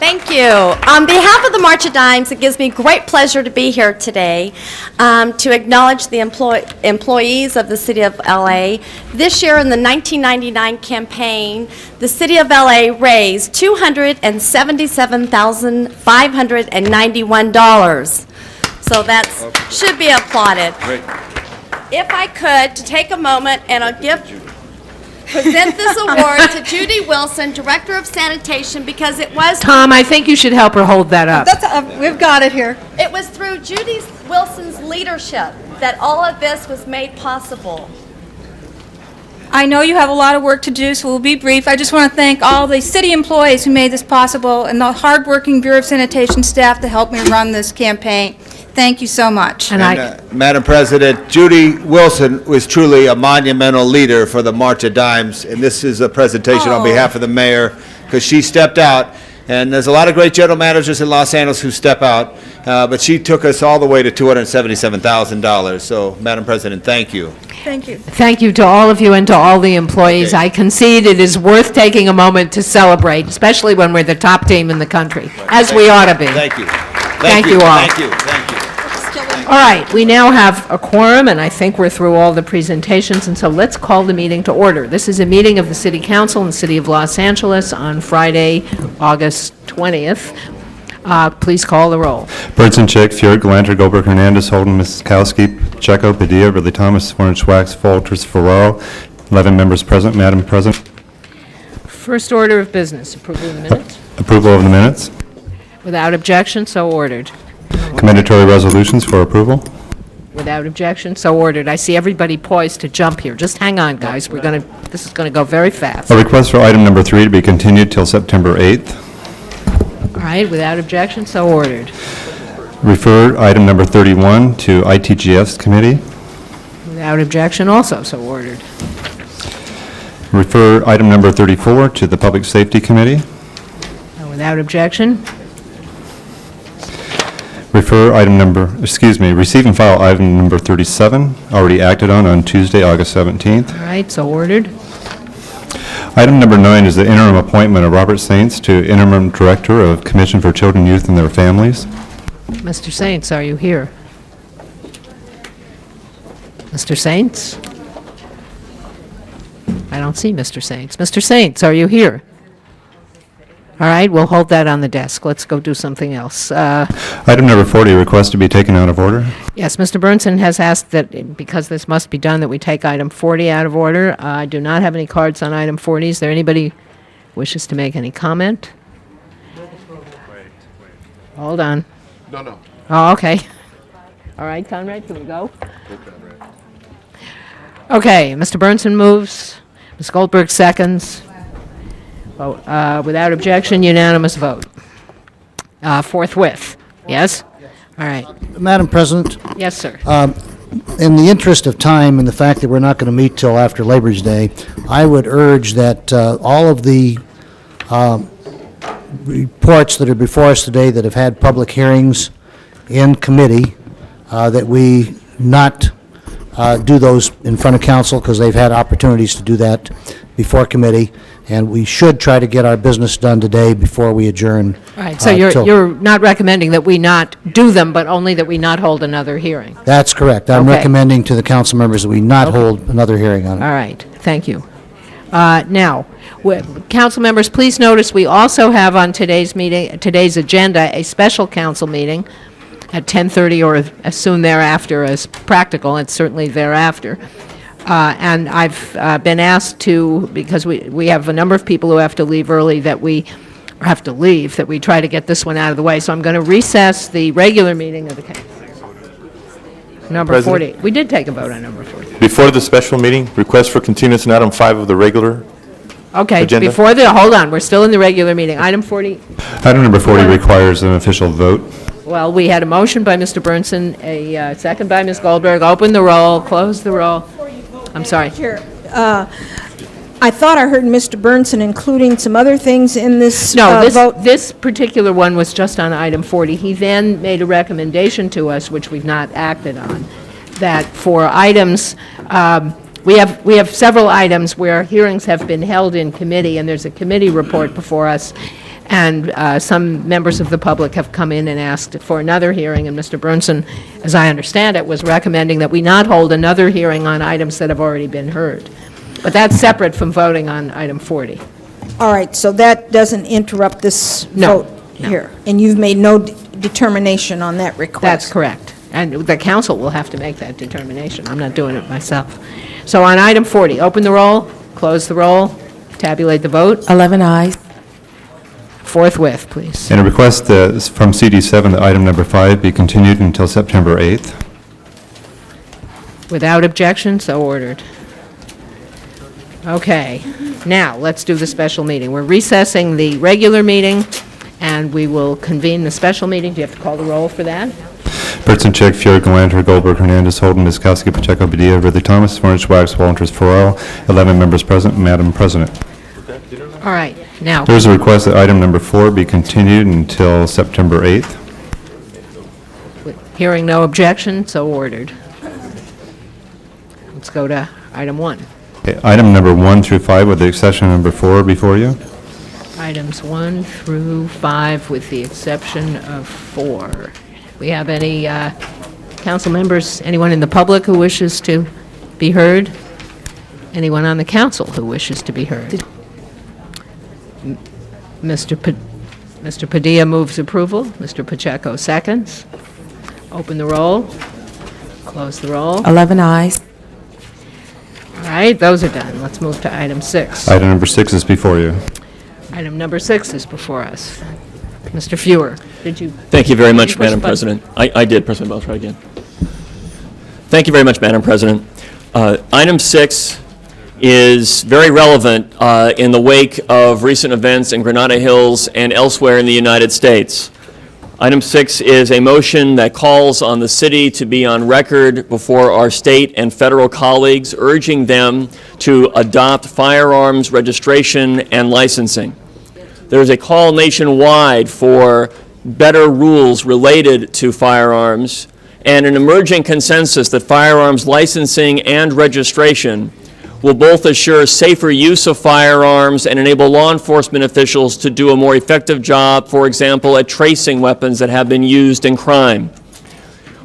Thank you. On behalf of the March of Dimes, it gives me great pleasure to be here today to acknowledge the employees of the City of LA. This year in the 1999 campaign, the City of LA raised $277,591. So that should be applauded.
Great.
If I could, to take a moment and I'll present this award to Judy Wilson, Director of Sanitation, because it was...
Tom, I think you should help her hold that up.
We've got it here.
It was through Judy Wilson's leadership that all of this was made possible.
I know you have a lot of work to do, so we'll be brief. I just want to thank all the city employees who made this possible and the hardworking Bureau of Sanitation staff to help me run this campaign. Thank you so much.
Madam President, Judy Wilson was truly a monumental leader for the March of Dimes, and this is a presentation on behalf of the mayor, because she stepped out
And there's a lot of great general managers in Los Angeles who step out, but she took us all the way to $277,000. So, Madam President, thank you.
Thank you.
Thank you to all of you and to all the employees. I concede it is worth taking a moment to celebrate, especially when we're the top team in the country, as we ought to be.
Thank you.
Thank you all.
Thank you. Thank you.
All right, we now have a quorum, and I think we're through all the presentations, and so let's call the meeting to order. This is a meeting of the City Council in the City of Los Angeles on Friday, August 20th. Please call the roll.
Burnson, Chick, Fjord, Galanter, Goldberg, Hernandez, Holden, Mrs. Pacheco, Padilla, Ridley Thomas, Warren, Schwax, Walters, Ferraro. 11 members present. Madam President.
First order of business, approval of the minutes.
Approval of the minutes.
Without objection, so ordered.
Commendatory resolutions for approval.
Without objection, so ordered. I see everybody poised to jump here. Just hang on, guys. This is going to go very fast.
A request for item number 3 to be continued till September 8th.
All right, without objection, so ordered.
Refer item number 31 to ITGS Committee.
Without objection, also so ordered.
Refer item number 34 to the Public Safety Committee.
Without objection,
receive and file item number 37, already acted on Tuesday, August 17th.
all right, so ordered.
Item number 9 is the interim appointment of Robert Saints to interim director of Commission for Children, Youth, and Their Families.
Mr. Saints, are you here? Mr. Saints? I don't see Mr. Saints. Mr. Saints, are you here? All right, we'll hold that on the desk. Let's go do something else.
Item number 40, request to be taken out of order.
Yes, Mr. Burnson has asked that, because this must be done, that we take item 40 out of order. I do not have any cards on item 40. Is there anybody who wishes to make any comment? Hold on.
No.
Oh, okay. All right, Conrad, can we go? Okay, Mr. Burnson moves. Ms. Goldberg seconds. Without objection, unanimous vote. Forthwith. Yes? All right.
Madam President?
Yes, sir.
In the interest of time and the fact that we're not going to meet till after Labor's Day, I would urge that all of the reports that are before us today that have had public hearings in committee, that we not do those in front of council because they've had opportunities to do that before committee, and we should try to get our business done today before we adjourn.
All right, so you're not recommending that we not do them, but only that we not hold another hearing?
That's correct. I'm
Okay.
recommending to the council members that we not hold another hearing on it.
All right, thank you. Now, council members, please notice we also have on today's agenda, a special council meeting at 10:30 or as soon thereafter as practical, and certainly thereafter. And I've been asked to, because we have a number of people who have to leave early, that we try to get this one out of the way. So I'm going to recess the regular meeting of the council. Number 40. We did take a vote on number 40.
Before the special meeting, request for continuance in item 5 of the regular
Okay,
agenda.
hold on, we're still in the regular meeting. Item 40.
Item number 40 requires an official vote.
Well, we had a motion by Mr. Burnson, a second by Ms. Goldberg. Open the roll, close the roll. I'm sorry.
Chair, I thought I heard Mr. Burnson including some other things in this
No,
vote.
this particular one was just on item 40. He then made a recommendation to us, which we've not acted on, that for items, we have several items where hearings have been held in committee, and there's a committee report before us, and some members of the public have come in and asked for another hearing, and Mr. Burnson, as I understand it, was recommending that we not hold another hearing on items that have already been heard. But that's separate from voting on item 40.
All right, so that doesn't interrupt this
No,
vote here? And you've made no determination on that request?
That's correct. And the council will have to make that determination. I'm not doing it myself. So on item 40, open the roll, close the roll, tabulate the vote.
11 ayes.
Forthwith, please.
And a request from CD7 that item number 5 be continued until September 8th.
Without objection, so ordered. Okay, now, let's do the special meeting. We're recessing the regular meeting, and we will convene the special meeting. Do you have to call the roll for that?
Burnson, Chick, Fjord, Galanter, Goldberg, Hernandez, Holden, Miskowski, Pacheco, Padilla, Ridley Thomas, Warren, Schwax, Walters, Ferraro. 11 members present. Madam President.
All All right, now,
There's a request that item number 4 be continued until September 8th.
hearing no objection, so ordered. Let's go to item 1.
Okay, item number 1 through 5, with the exception of number 4 before you.
Items 1 through 5, with the exception of 4. We have any council members, anyone in the public who wishes to be heard? Anyone on the council who wishes to be heard? Mr. Padilla moves approval. Mr. Pacheco seconds. Open the roll. Close the roll.
11 ayes.
All right, those are done. Let's move to item 6.
Item number 6 is before you.
Item number 6 is before us. Mr. Fewer, did you?
Thank you very much,
did you push
Madam
the button?
President. I did, President Bell, try again. Thank you very much, Madam President. Item 6 is very relevant in the wake of recent events in Granada Hills and elsewhere in the United States. Item 6 is a motion that calls on the city to be on record before our state and federal colleagues, urging them to adopt firearms registration and licensing. There is a call nationwide for better rules related to firearms and an emerging consensus that firearms licensing and registration will both assure safer use of firearms and enable law enforcement officials to do a more effective job, for example, at tracing weapons that have been used in crime.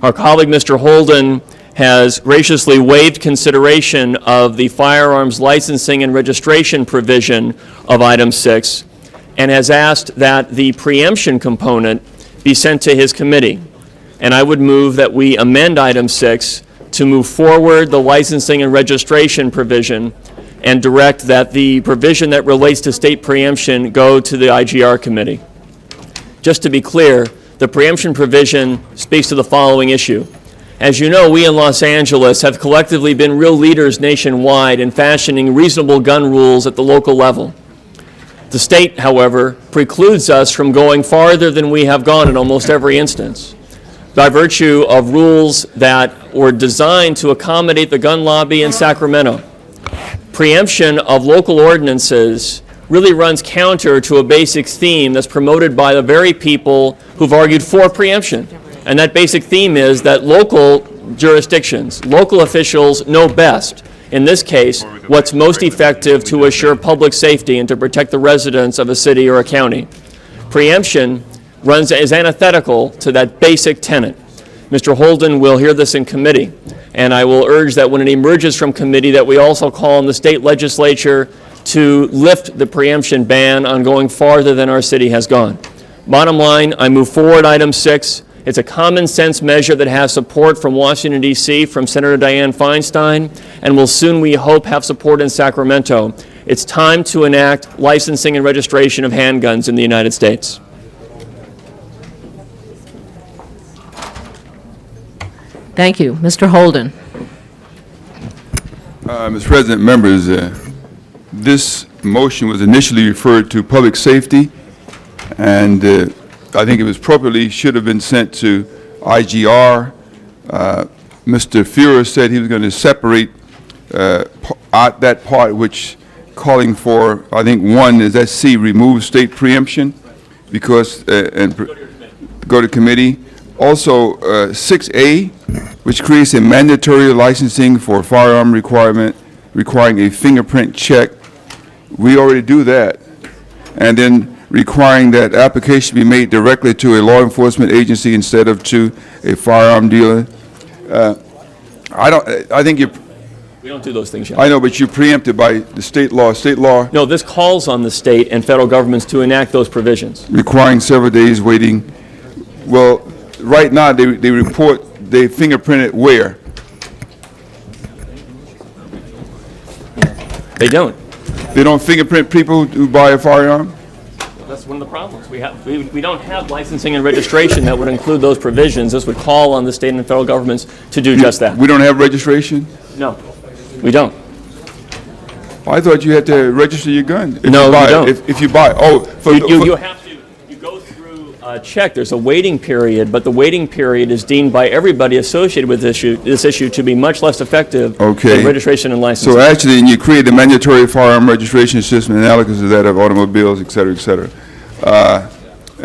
Our colleague, Mr. Holden, has graciously waived consideration of the firearms licensing and registration provision of item 6 and has asked that the preemption component be sent to his committee. And I would move that we amend item 6 to move forward the licensing and registration provision and direct that the provision that relates to state preemption go to the IGR committee. Just to be clear, the preemption provision speaks to the following issue. As you know, we in Los Angeles have collectively been real leaders nationwide in fashioning reasonable gun rules at the local level. The state, however, precludes us from going farther than we have gone in almost every instance, by virtue of rules that were designed to accommodate the gun lobby in Sacramento. Preemption of local ordinances really runs counter to a basic theme that's promoted by the very people who've argued for preemption. And that basic theme is that local jurisdictions, local officials know best, in this case, what's most effective to assure public safety and to protect the residents of a city or a county. Preemption is antithetical to that basic tenet. Mr. Holden will hear this in committee, and I will urge that when it emerges from committee that we also call on the state legislature to lift the preemption ban on going farther than our city has gone. Bottom line, I move forward item 6. It's a common sense measure that has support from Washington, D.C., from Senator Dianne Feinstein, and will soon, we hope, have support in Sacramento. It's time to enact licensing and registration of handguns in the United States.
Thank you. Mr. Holden.
Mr. President, members, this motion was initially referred to public safety, and I think it was appropriately should have been sent to IGR. Mr. Fewer said he was going to separate out that part which calling for, I think one is that C, remove state preemption, because, and go to committee. Also, 6A, which creates a mandatory licensing for firearm requirement requiring a fingerprint check. We already do that. And then requiring that application be made directly to a law enforcement agency instead of to a firearm dealer. I think you...
We don't do those things yet.
I know, but you're preempted by the state law. State law...
No, this calls on the state and federal governments to enact those provisions.
Requiring several days waiting. Well, right now, they report they fingerprint it where?
They don't.
They don't fingerprint people who buy a firearm?
That's one of the problems. We don't have licensing and registration that would include those provisions. This would call on the state and federal governments to do just that.
We don't have registration?
No, we don't.
I thought you had to register your gun.
No, you don't.
If you buy,
you have to, you go through check. There's a waiting period, but the waiting period is deemed by everybody associated with this issue to be much less effective than registration and licensing.
So actually, you create a mandatory firearm registration system analogous to that of automobiles, et cetera,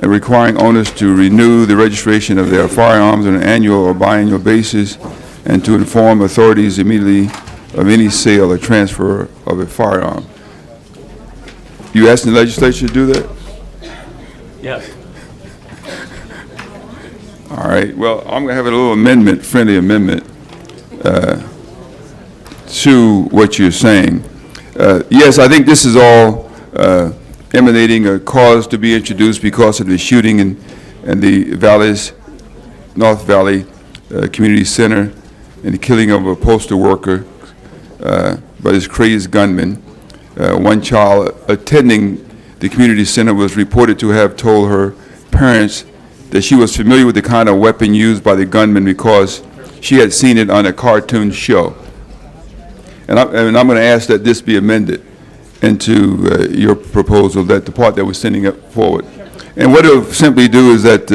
and requiring owners to renew the registration of their firearms on an annual or biannual basis, and to inform authorities immediately of any sale or transfer of a firearm. You asking the legislature to do that?
Yes.
All right, well, I'm going to have a little amendment, friendly amendment, to what you're saying. Yes, I think this is all emanating a cause to be introduced because of the shooting in the North Valley Community Center and the killing of a postal worker by this crazed gunman. One child attending the community center was reported to have told her parents that she was familiar with the kind of weapon used by the gunman because she had seen it on a cartoon show. And I'm going to ask that this be amended into your proposal, that the part that we're sending up forward. And what it will simply do is that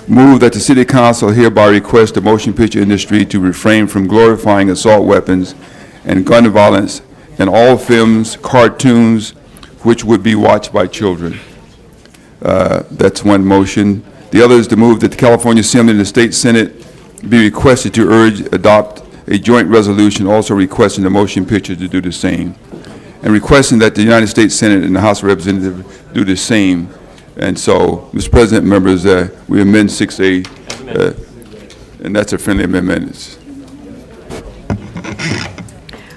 move that the City Council hereby request the motion picture industry to refrain from glorifying assault weapons and gun violence in all films, cartoons, which would be watched by children. That's one motion. The other is to move that the California Assembly and the State Senate be requested to adopt a joint resolution also requesting the motion picture to do the same, and requesting that the United States Senate and the House of Representatives do the same. And so, Mr. President, members, we amend 6A, and that's a friendly amendment.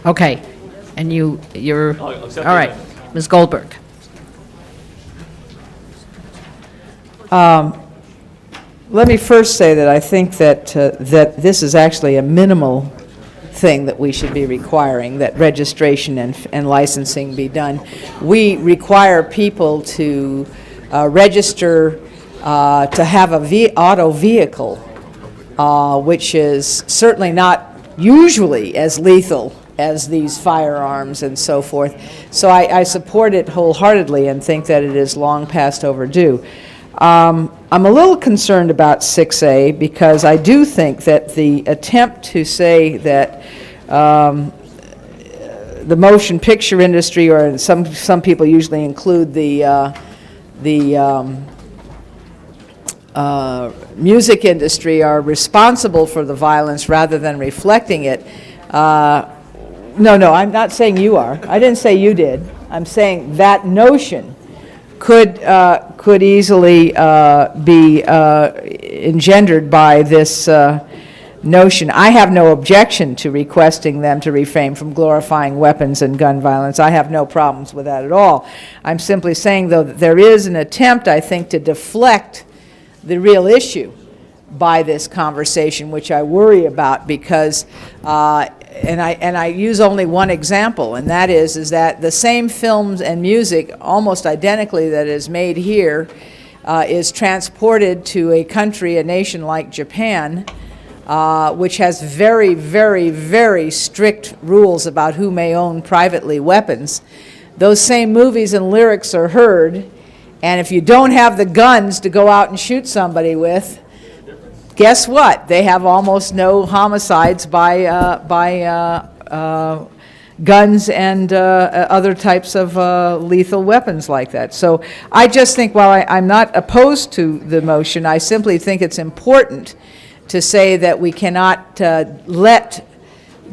Okay, and you're, all right, Ms. Goldberg.
Let me first say that I think that this is actually a minimal thing that we should be requiring, that registration and licensing be done. We require people to register to have a auto vehicle, which is certainly not usually as lethal as these firearms and so forth. So I support it wholeheartedly and think that it is long past overdue. I'm a little concerned about 6A because I do think that the attempt to say that the motion picture industry, or some people usually include the music industry, are responsible for the violence rather than reflecting it. No, I'm not saying you are. I didn't say you did. I'm saying that notion could easily be engendered by this notion. I have no objection to requesting them to refrain from glorifying weapons and gun violence. I have no problems with that at all. I'm simply saying, though, that there is an attempt, I think, to deflect the real issue by this conversation, which I worry about because and I use only one example, and that is that the same films and music, almost identically, that is made here, is transported to a country, a nation like Japan, which has very, very, very strict rules about who may own privately weapons. Those same movies and lyrics are heard, and if you don't have the guns to go out and shoot somebody with, guess what? They have almost no homicides by guns and other types of lethal weapons like that. So I just think, while I'm not opposed to the motion, I simply think it's important to say that we cannot let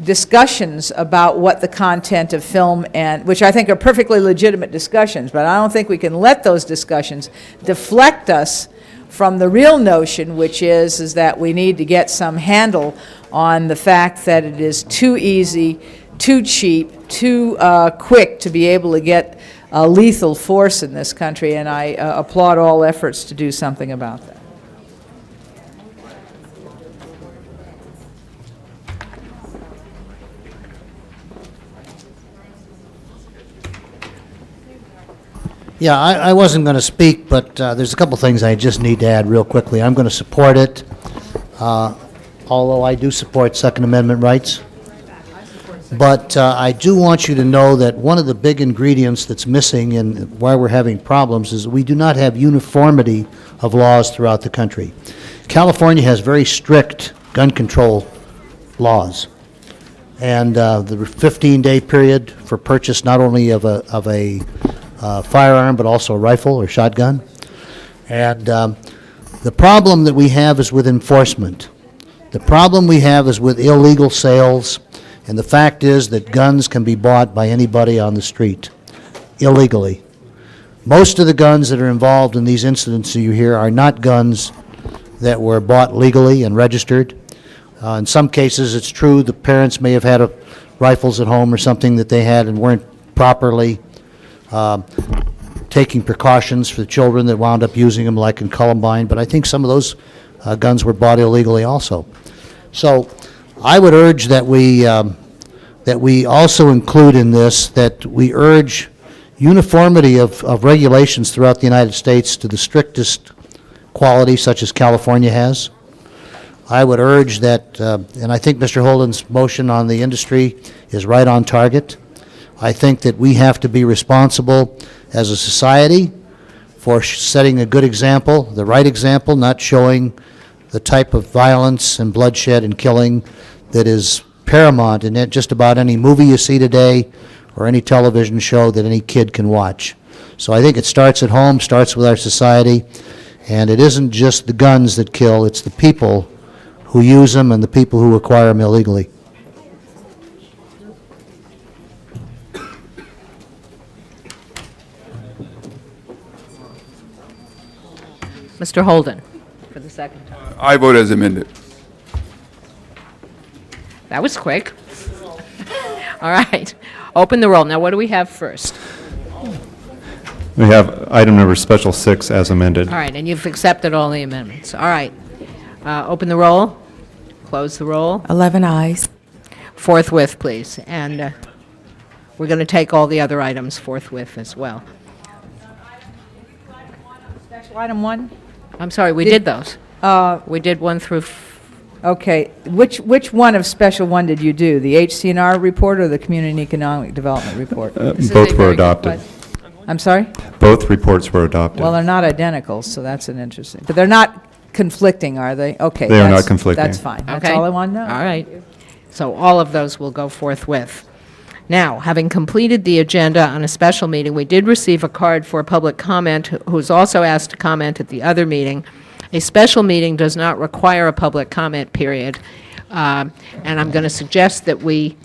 discussions about what the content of film, and which I think are perfectly legitimate discussions, but I don't think we can let those discussions deflect us from the real notion, which is that we need to get some handle on the fact that it is too easy, too cheap, too quick to be able to get lethal force in this country, and I applaud all efforts to do something about that.
Yeah, I wasn't going to speak, but there's a couple things I just need to add real quickly. I'm going to support it, although I do support Second Amendment rights. But I do want you to know that one of the big ingredients that's missing and why we're having problems is we do not have uniformity of laws throughout the country. California has very strict gun control laws. And the 15-day period for purchase not only of a firearm, but also a rifle or shotgun. And the problem that we have is with enforcement. The problem we have is with illegal sales, and the fact is that guns can be bought by anybody on the street illegally. Most of the guns that are involved in these incidents that you hear are not guns that were bought legally and registered. In some cases, it's true the parents may have had rifles at home or something that they had and weren't properly taking precautions for the children that wound up using them, like in Columbine, but I think some of those guns were bought illegally also. So I would urge that we also include in this that we urge uniformity of regulations throughout the United States to the strictest quality, such as California has. I would urge that, and I think Mr. Holden's motion on the industry is right on target. I think that we have to be responsible as a society for setting a good example, the right example, not showing the type of violence and bloodshed and killing that is paramount in just about any movie you see today or any television show that any kid can watch. So I think it starts at home, starts with our society, and it isn't just the guns that kill, it's the people who use them and the people who acquire them illegally.
Mr. Holden, for the second time.
I vote as amended.
That was quick. All right. Open the roll. Now, what do we have first?
We have item number special 6 as amended.
All right, and you've accepted all the amendments. All right. Open the roll. Close the roll.
11 ayes.
Forthwith, please. And we're going to take all the other items forthwith as well.
Special item 1?
I'm sorry, we did those. We did 1 through...
Okay, which one of special 1 did you do? The HCNR report or the Community and Economic Development report?
Both were adopted.
I'm sorry?
Both reports were adopted.
Well, they're not identical, so that's an interesting, but they're not conflicting, are they? Okay.
They are not
that's-
conflicting.
That's fine. That's
Okay.
all I want to know.
All right. So all of those will go forthwith. Now, having completed the agenda on a special meeting, we did receive a card for public comment who's also asked to comment at the other meeting. A special meeting does not require a public comment period, and I'm going to suggest that we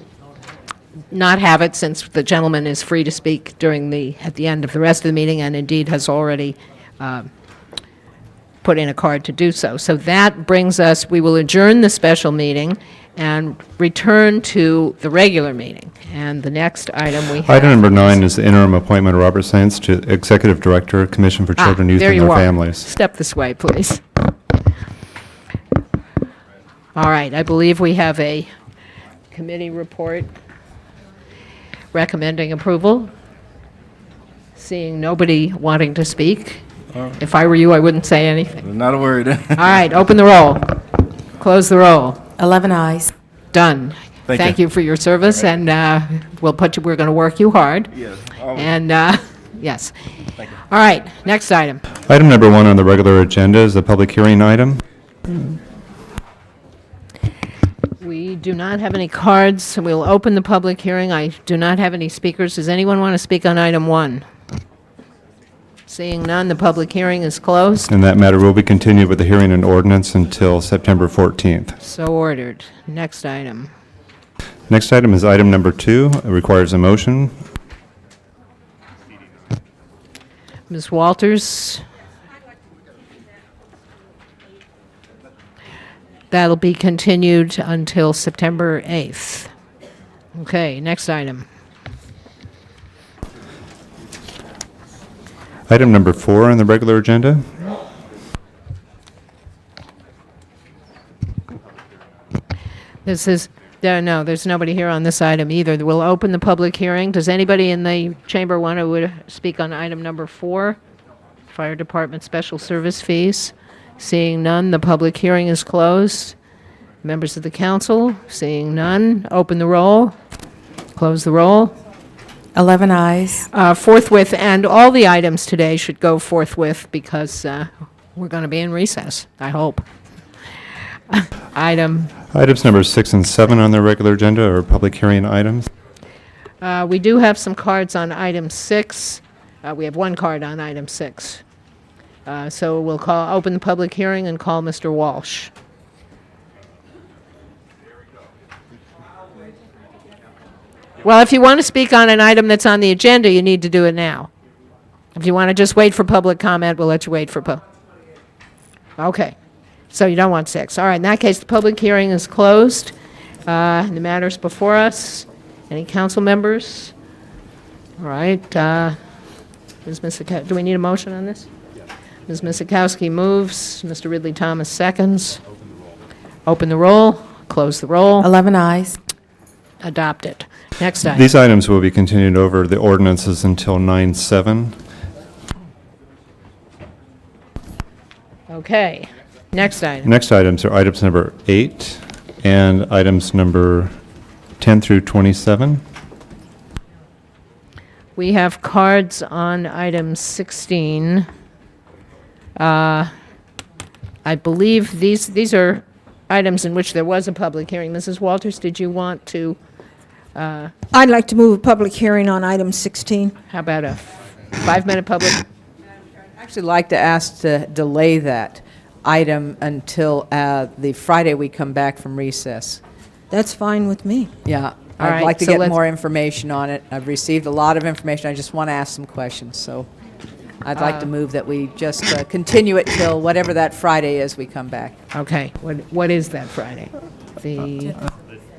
not have it since the gentleman is free to speak at the end of the rest of the meeting and indeed has already put in a card to do so. So that brings us, we will adjourn the special meeting and return to the regular meeting. And the next item we have...
Item number 9 is the interim appointment of Robert Sainz to Executive Director, Commission for Children, Youth,
there
and
you
Their
are.
Families.
Step this way, please. All right, I believe we have a committee report recommending approval. Seeing nobody wanting to speak. If I were you, I wouldn't say anything.
Not a word.
All right, open the roll. Close the roll.
11 ayes.
Done. Thank you for your service, and we're going to work you hard.
Yes.
And, yes. All right, next item.
Item number 1 on the regular agenda is the public hearing item.
We do not have any cards, so we'll open the public hearing. I do not have any speakers. Does anyone want to speak on item 1? Seeing none, the public hearing is closed.
And that matter will be continued with the hearing and ordinance until September 14th.
So ordered. Next item.
Next item is item number 2. It requires a motion.
Ms. Walters? That'll be continued until September 8th. Okay, next item.
Item number 4 on the regular agenda.
This is, no, there's nobody here on this item either. We'll open the public hearing. Does anybody in the chamber want to speak on item number 4? Fire Department Special Service Fees? Seeing none, the public hearing is closed. Members of the council, seeing none, open the roll, Close the roll.
11 ayes.
Forthwith, and all the items today should go forthwith because we're going to be in recess, I hope.
Items number 6 and 7 on the regular agenda are public hearing items.
We do have some cards on item 6. We have one card on item 6. So we'll open the public hearing and call Mr. Walsh. Well, if you want to speak on an item that's on the agenda, you need to do it now. If you want to just wait for public comment, we'll let you wait for Okay. So you don't want 6. All right, in that case, the public hearing is closed. The matter's before us. Any council members? All right. Ms. Misakowski, do we need a motion on this? Ms. Misakowski moves. Mr. Ridley Thomas seconds. Open the roll. Close the roll.
11 ayes.
Adopt it. Next item.
These items will be continued over the ordinances until 9/7.
Okay. Next item.
Next items are items number 8 and items number 10 through 27.
We have cards on item 16. I believe these are items in which there was a public hearing. Mrs. Walters, did you want to?
I'd like to move a public hearing on item 16.
How about a 5-minute public?
I'd actually like to ask to delay that item until the Friday we come back from recess.
That's fine with me.
Yeah,
All
I'd
right,
like to
so
get
let's-
more information on it. I've received a lot of information. I just want to ask some questions, so I'd like to move that we just continue it till whatever that Friday is we come back.
Okay. What is that Friday? The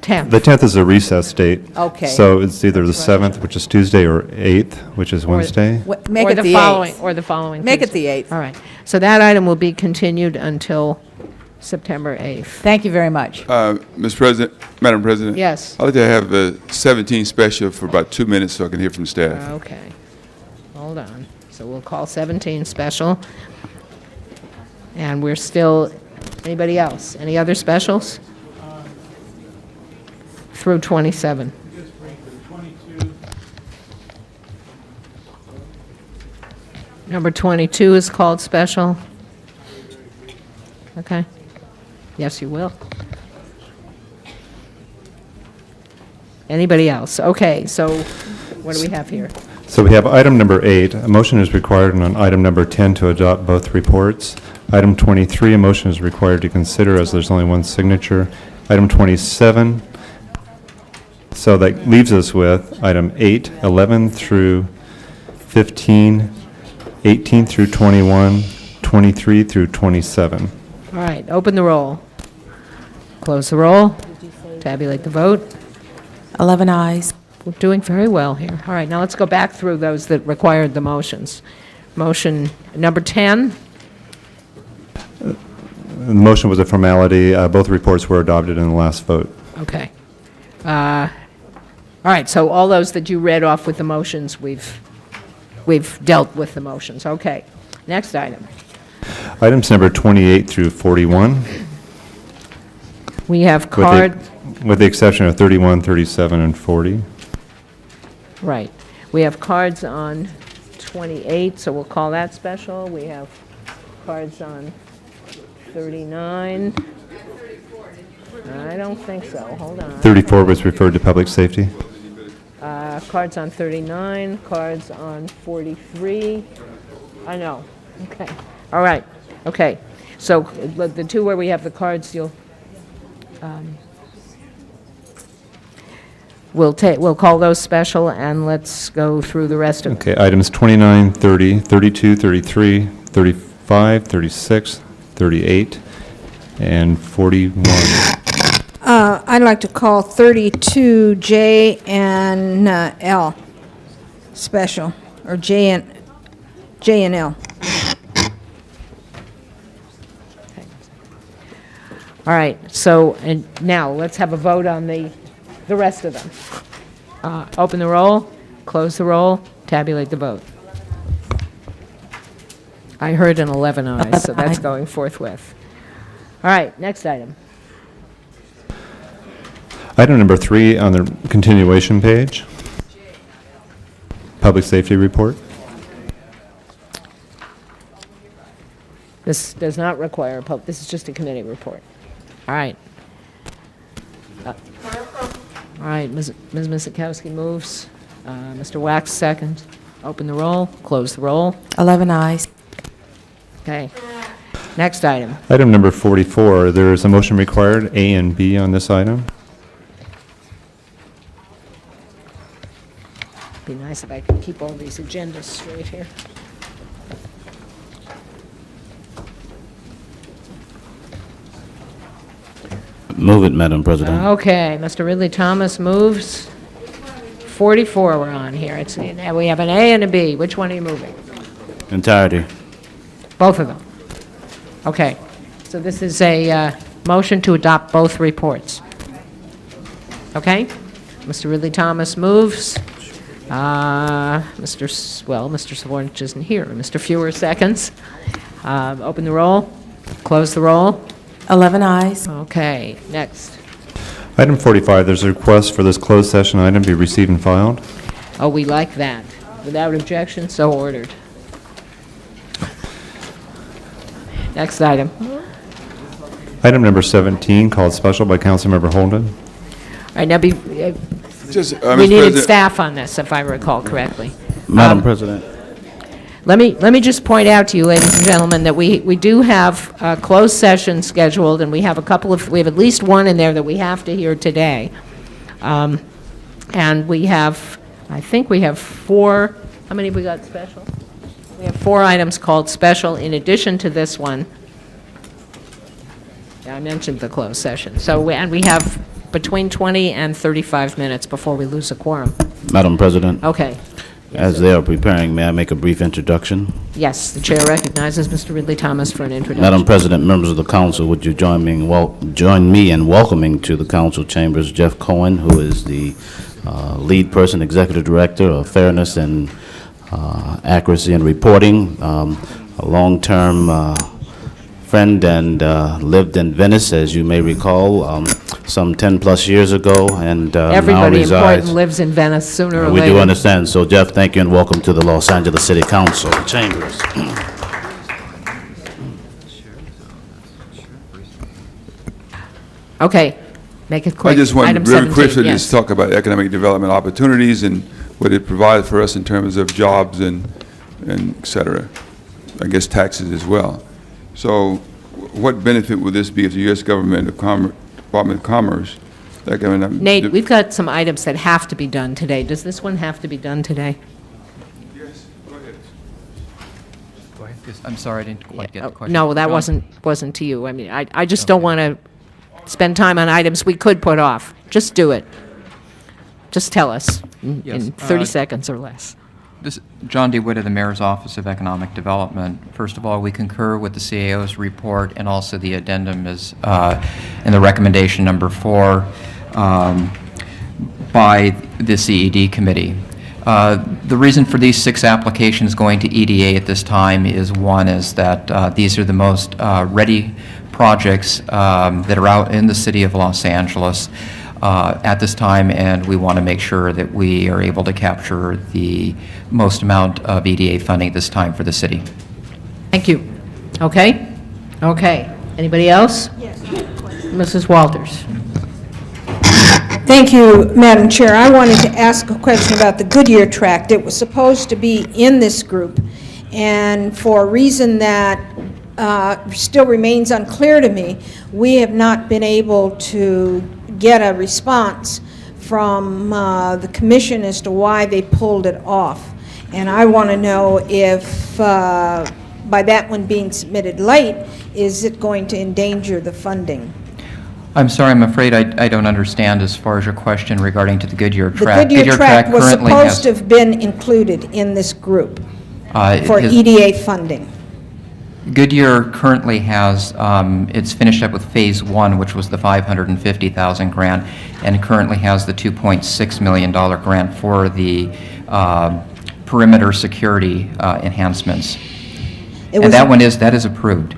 10th.
The 10th is a recess date.
Okay.
So it's either the 7th, which is Tuesday, or 8th, which is Wednesday.
Make
Or
it
the
the
following,
8th.
or the following.
Make it
Tuesday.
the 8th.
All right. So that item will be continued until September 8th.
Thank you very much.
Mr. President, Madam President?
Yes.
I'd like to have a 17 special for about 2 minutes so I can hear from staff.
Okay. Hold on. So we'll call 17 special. And we're still, anybody else? Any other specials? Through 27. Number 22 is called special. Okay. Yes, you will. Anybody else? Okay, so what do we have here?
So we have item number 8. A motion is required on item number 10 to adopt both reports. Item 23, a motion is required to consider as there's only one signature. Item 27, so that leaves us with item 8, 11 through 15, 18 through 21, 23 through 27.
All right, open the roll. Close the roll. Tabulate the vote.
11 ayes.
We're doing very well here. All right, now let's go back through those that required the motions. Motion number 10.
The motion was a formality. Both reports were adopted in the last vote.
Okay. All right, so all those that you read off with the motions, we've dealt with the motions. Okay. Next item.
Items number 28 through 41.
We have
With the exception of 31, 37, and 40.
Right. We have cards on 28, so we'll call that special. We have cards on 39. I don't think so. Hold on.
34 was referred to public safety.
Cards on 39, cards on 43. I know. Okay. All right. Okay. So the two where we have the cards, we'll call those special, and let's go through the rest of them.
Okay, items 29, 30, 32, 33, 35, 36, 38, and 41.
I'd like to call 32 J and L special, or J and L.
All right, so, and now, let's have a vote on the rest of them. Open the roll, close the roll, tabulate the vote. I heard an 11 ayes, so that's going forthwith. All right, next item.
Item number 3 on the continuation page. Public safety report.
This does not require this is just a committee report. All right. All right, Ms. Misikowski moves. Mr. Wax, second. Open the roll, close the roll.
11 ayes.
Okay. Next item.
Item number 44, there is a motion required, A and B on this item.
Be nice if I could keep all these agendas straight here.
Move it, Madam President.
Okay, Mr. Ridley Thomas moves. 44 we're on here. Now we have an A and a B. Which one are you moving?
Entirety.
Both of them. Okay. So this is a motion to adopt both reports. Okay? Mr. Ridley Thomas moves. Mr. Savornich isn't here. Mr. Fewer seconds. Open the roll. Close the roll.
11 ayes.
Okay, next.
Item 45, there's a request for this closed session item be received and filed.
Oh, we like that. Without objection, so ordered. Next item.
Item number 17, called special by Councilmember Holden.
All right, now
Just,
we
Mr.
needed
President-
staff on this, if I recall correctly.
Madam President.
Let me just point out to you, ladies and gentlemen, that we do have a closed session scheduled, and we have at least one in there that we have to hear today. And we have, I think we have 4, how many have we got special? We have 4 items called special in addition to this one. Yeah, I mentioned the closed session. So, we have between 20 and 35 minutes before we lose a quorum.
Madam President.
Okay.
As they are preparing, may I make a brief introduction?
Yes, the chair recognizes Mr. Ridley Thomas for an introduction.
Madam President, members of the council, would you join me in welcoming to the council chambers Jeff Cohen, who is the lead person, executive director of Fairness and Accuracy in Reporting, a long-term friend and lived in Venice, as you may recall, some 10-plus years ago, and now
Everybody
resides.
important lives in Venice sooner or
We
later.
do understand. So, Jeff, thank you and welcome to the Los Angeles City Council chambers.
Okay, make it quick.
I just want
Item
very
17,
quickly to
yes.
just talk about economic development opportunities and what it provides for us in terms of jobs and et cetera. I guess taxes as well. So what benefit would this be if the U.S. government, Department of Commerce, that government?
Nate, we've got some items that have to be done today. Does this one have to be done today?
Yes, go ahead.
Go ahead. I'm sorry, I didn't quite get the question.
No, that
John?
wasn't to you. I mean, I just don't want to spend time on items we could put off. Just do it. Just tell us
Yes,
in 30 seconds or less.
This John D. Witt of the Mayor's Office of Economic Development. First of all, we concur with the CAO's report and also the addendum is in the recommendation number 4 by the CED committee. The reason for these 6 applications going to EDA at this time is one is that these are the most ready projects that are out in the city of Los Angeles at this time, and we want to make sure that we are able to capture the most amount of EDA funding this time for the city.
Thank you. Okay? Okay. Anybody else?
Yes.
Mrs. Walters.
Thank you, Madam Chair. I wanted to ask a question about the Goodyear tract. It was supposed to be in this group, and for a reason that still remains unclear to me, we have not been able to get a response from the commission as to why they pulled it off. And I want to know if, by that one being submitted late, is it going to endanger the funding?
I'm sorry, I'm afraid I don't understand as far as your question regarding to the Goodyear
The
tract.
Goodyear tract was
currently
supposed
has-
to have been included in this group for
his-
EDA funding.
Goodyear currently has, it's finished up with Phase 1, which was the $550,000 grant, and currently has the $2.6 million grant for the perimeter security enhancements. And that is approved.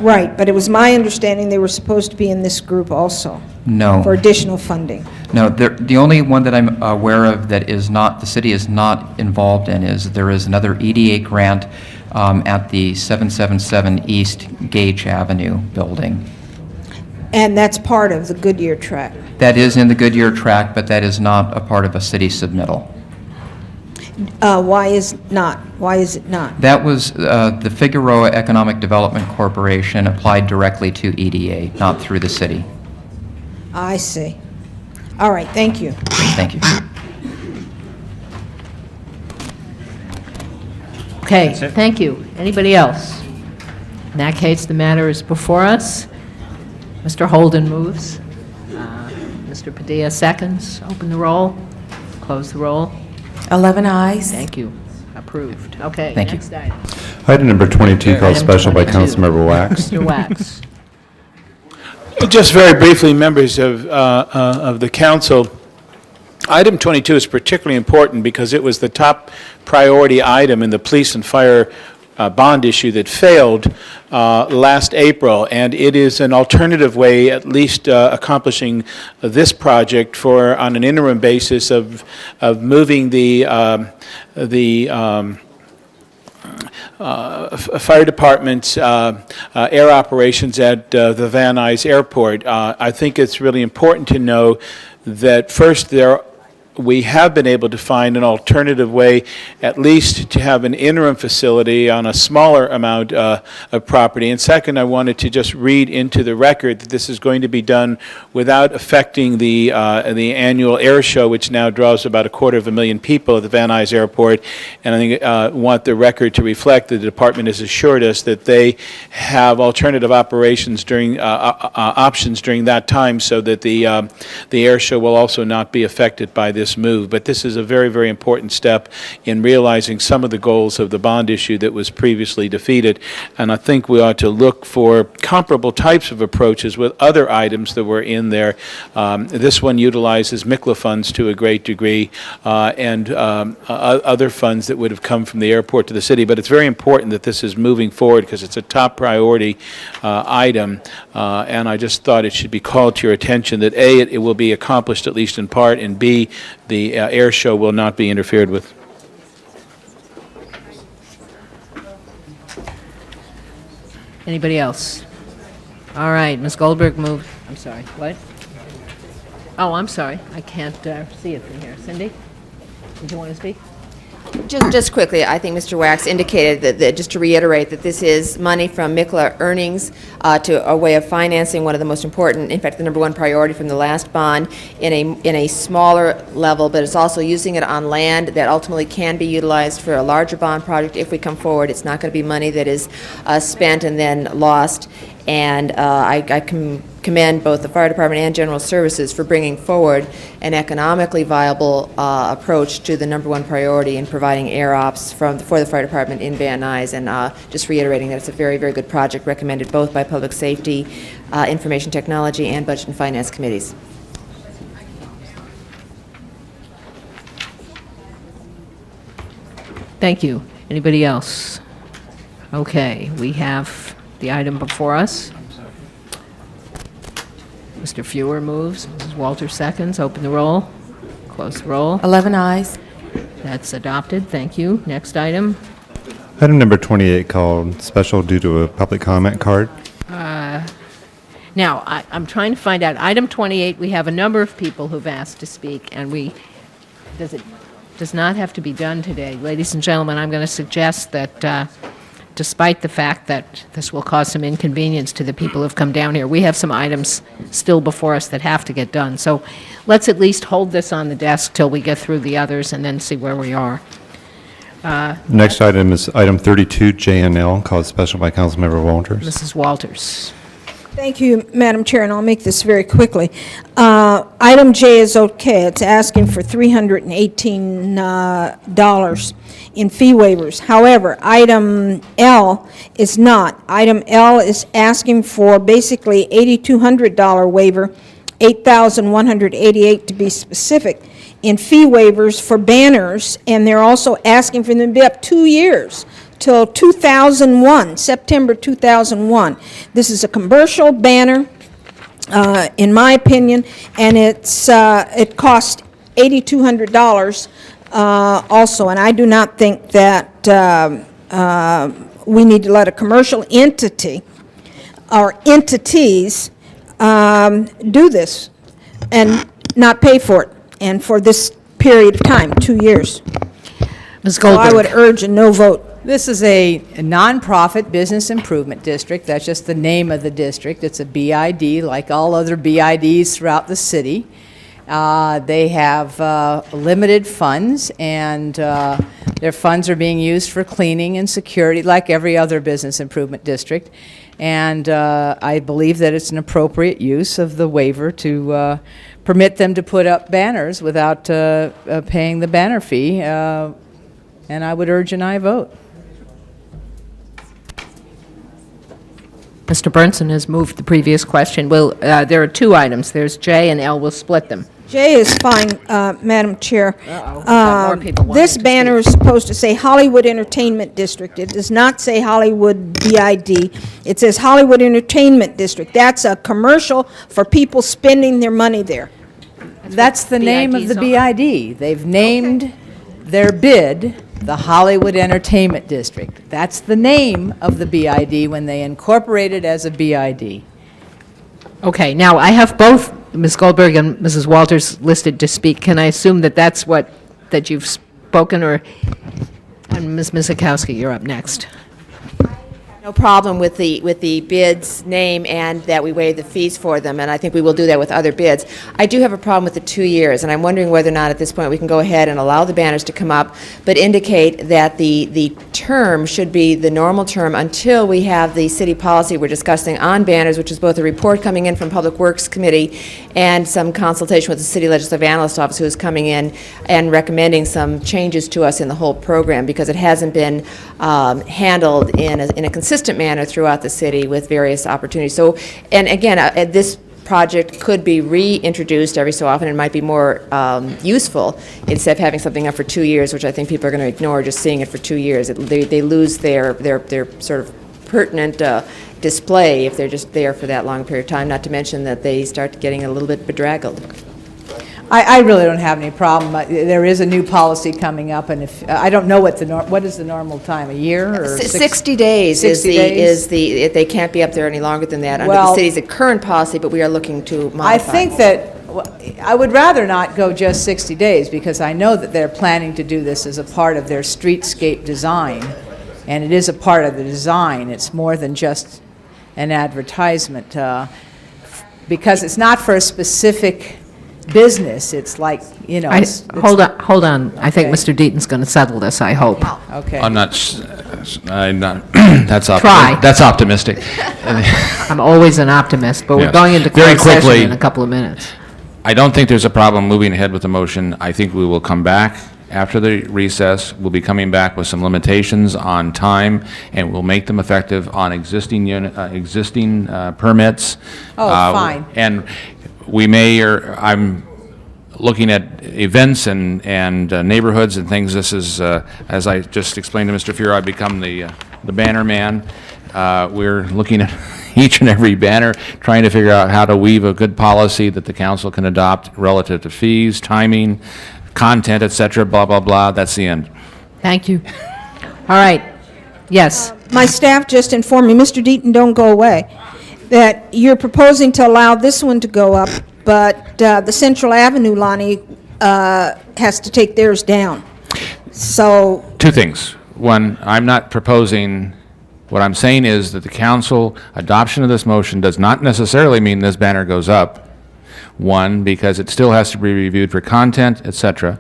Right, but it was my understanding they were supposed to be in this group also,
No.
for additional funding.
No, the only one that I'm aware of that is not, the city is not involved in is there is another EDA grant at the 777 East Gage Avenue building.
And that's part of the Goodyear track.
That is in the Goodyear track, but that is not a part of a city submittal.
Why is not? Why is it not?
That was the Figueroa Economic Development Corporation applied directly to EDA, not through the city.
I see. All right, thank you.
Thank you.
Okay, thank you. Anybody else? In that case, the matter is before us. Mr. Holden moves. Mr. Padilla seconds. Open the roll. Close the roll.
11 ayes.
Thank you. Approved. Okay,
Thank you.
next item.
Item number 22, called
Item
special by
22.
Councilmember Wax.
Mr. Wax.
Just very briefly, members of the council, item 22 is particularly important because it was the top priority item in the police and fire bond issue that failed last April, and it is an alternative way, at least accomplishing this project for, on an interim basis, of moving the fire department's air operations at the Van Nuys Airport. I think it's really important to know that first we have been able to find an alternative way, at least to have an interim facility on a smaller amount of property. And second, I wanted to just read into the record that this is going to be done without affecting the annual air show, which now draws about 250,000 people at the Van Nuys Airport. And I think want the record to reflect that the department has assured us that they have alternative operations during options during that time, so that the air show will also not be affected by this move. But this is a very, very important step in realizing some of the goals of the bond issue that was previously defeated. And I think we ought to look for comparable types of approaches with other items that were in there. This one utilizes MICLA funds to a great degree, and other funds that would have come from the airport to the city. But it's very important that this is moving forward because it's a top priority item. And I just thought it should be called to your attention that A, it will be accomplished at least in part, and B, the air show will not be interfered with.
Anybody else? All right, Ms. Goldberg moved. I'm sorry, what? Oh, I'm sorry. I can't see it from here. Cindy, did you want to speak?
Just quickly, I think Mr. Wax indicated that just to reiterate, that this is money from MICLA earnings to a way of financing one of the most important, in fact, the number one priority from the last bond in a smaller level, but it's also using it on land that ultimately can be utilized for a larger bond project if we come forward. It's not going to be money that is spent and then lost. And I commend both the fire department and general services for bringing forward an economically viable approach to the number one priority in providing air ops for the fire department in Van Nuys, and just reiterating that it's a very, very good project recommended both by public safety, information technology, and budget and finance committees.
Thank you. Anybody else? Okay, we have the item before us. Mr. Fewer moves. Mrs. Walters seconds. Open the roll. Close the roll.
11 ayes.
That's adopted. Thank you. Next item.
Item number 28, called special due to a public comment card.
Now, I'm trying to find out. Item 28, we have a number of people who've asked to speak, and does not have to be done today. Ladies and gentlemen, I'm going to suggest that despite the fact that this will cause some inconvenience to the people who've come down here, we have some items still before us that have to get done. So let's at least hold this on the desk till we get through the others and then see where we are.
Next item is item 32, J&L, called special by Councilmember Walters.
Mrs. Walters.
Thank you, Madam Chair, and I'll make this very quickly. Item J is okay. It's asking for $318 in fee waivers. However, item L is not. Item L is asking for basically $8,200 waiver, $8,188 to be specific, in fee waivers for banners, and they're also asking for them to be up 2 years. till 2001, September 2001. This is a commercial banner, in my opinion, and it cost $8,200 also, and I do not think that we need to let a commercial entity or entities do this and not pay for it, and for this period of time, 2 years.
Ms.
So I would
Goldberg.
urge a no vote.
This is a nonprofit business improvement district. That's just the name of the district. It's a BID, like all other BIDs throughout the city. They have limited funds, and their funds are being used for cleaning and security, like every other business improvement district. And I believe that it's an appropriate use of the waiver to permit them to put up banners without paying the banner fee. And I would urge an aye vote.
Mr. Burnson has moved the previous question. Well, there are two items. There's J and L. We'll split them.
J is fine, Madam Chair.
We've got more people wanting
This
to
banner is supposed to say Hollywood Entertainment District. It does not say Hollywood BID. It says Hollywood Entertainment District. That's a commercial for people spending their money there.
That's the name of the
BID's on.
BID. They've named their bid the Hollywood Entertainment District. That's the name of the BID when they incorporate it as a BID.
Okay, now, I have both Ms. Goldberg and Mrs. Walters listed to speak. Can I assume that that's that you've spoken, or, and Ms. Mizikowski, you're up next.
No problem with the bids name and that we waive the fees for them, and I think we will do that with other bids. I do have a problem with the 2 years, and I'm wondering whether or not at this point we can go ahead and allow the banners to come up, but indicate that the term should be the normal term until we have the city policy we're discussing on banners, which is both a report coming in from Public Works Committee and some consultation with the City Legislative Analyst Office, who is coming in and recommending some changes to us in the whole program, because it hasn't been handled in a consistent manner throughout the city with various opportunities. So, and again, this project could be reintroduced every so often. It might be more useful instead of having something up for 2 years, which I think people are going to ignore just seeing it for 2 years. They lose their sort of pertinent display if they're just there for that long period of time, not to mention that they start getting a little bit bedraggled.
I really don't have any problem. There is a new policy coming up, and if, I don't know what is the normal time, a year or
60 days
60
is the they can't be up there any longer than that under the city's current policy, but we are looking to modify.
I think that, I would rather not go just 60 days, because I know that they're planning to do this as a part of their streetscape design, and it is a part of the design. It's more than just an advertisement, because it's not for a specific business. It's like, you know.
Hold on. I think Mr. Deaton's going to settle this, I hope.
Okay.
I'm not, that's optimistic.
I'm always an optimist, but we're
Yes.
going into
Very
closed session
quickly,
in a couple of minutes.
I don't think there's a problem moving ahead with the motion. I think we will come back after the recess. We'll be coming back with some limitations on time, and we'll make them effective on existing permits.
Oh, fine.
And we may, or I'm looking at events and neighborhoods and things. This is, as I just explained to Mr. Fuhrer, I've become the banner man. We're looking at each and every banner, trying to figure out how to weave a good policy that the council can adopt relative to fees, timing, content, et cetera, blah, blah, blah. That's the end.
Thank you. All right. Yes.
My staff just informed me, Mr. Deaton, don't go away, that you're proposing to allow this one to go up, but the Central Avenue, Lonnie, has to take theirs down. So,
Two things. One, I'm not proposing, what I'm saying is that the council adoption of this motion does not necessarily mean this banner goes up. One, because it still has to be reviewed for content, et cetera.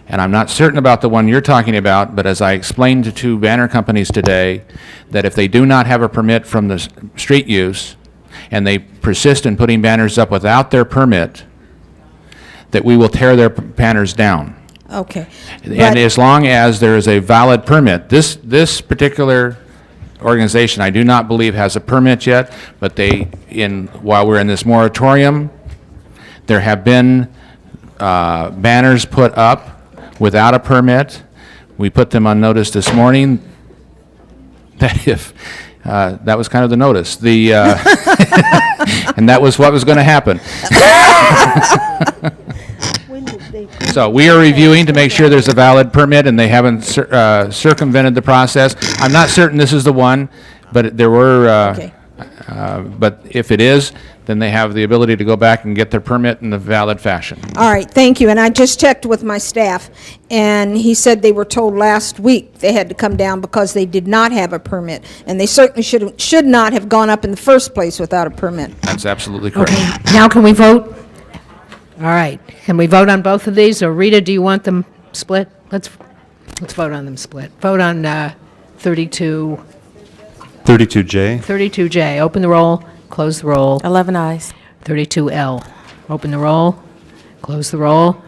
And I'm not certain about the one you're talking about, but as I explained to two banner companies today, that if they do not have a permit from the street use, and they persist in putting banners up without their permit, that we will tear their banners down.
okay.
And as long as there is a valid permit, this particular organization, I do not believe has a permit yet, but while we're in this moratorium, there have been banners put up without a permit. We put them on notice this morning. that if, that was kind of the notice, and that was what was going to happen. So we are reviewing to make sure there's a valid permit and they haven't circumvented the process. I'm not certain this is the one, but there were, but if it is, then they have the ability to go back and get their permit in a valid fashion.
All right, thank you. And I just checked with my staff, and he said they were told last week they had to come down because they did not have a permit. And they certainly should not have gone up in the first place without a permit.
That's absolutely correct.
Okay, now can we vote? All right, can we vote on both of these, or Rita, do you want them split? Let's vote on them split. Vote on 32.
32J.
32J, open the roll, close the roll.
11 ayes.
32L, open the roll, close the roll.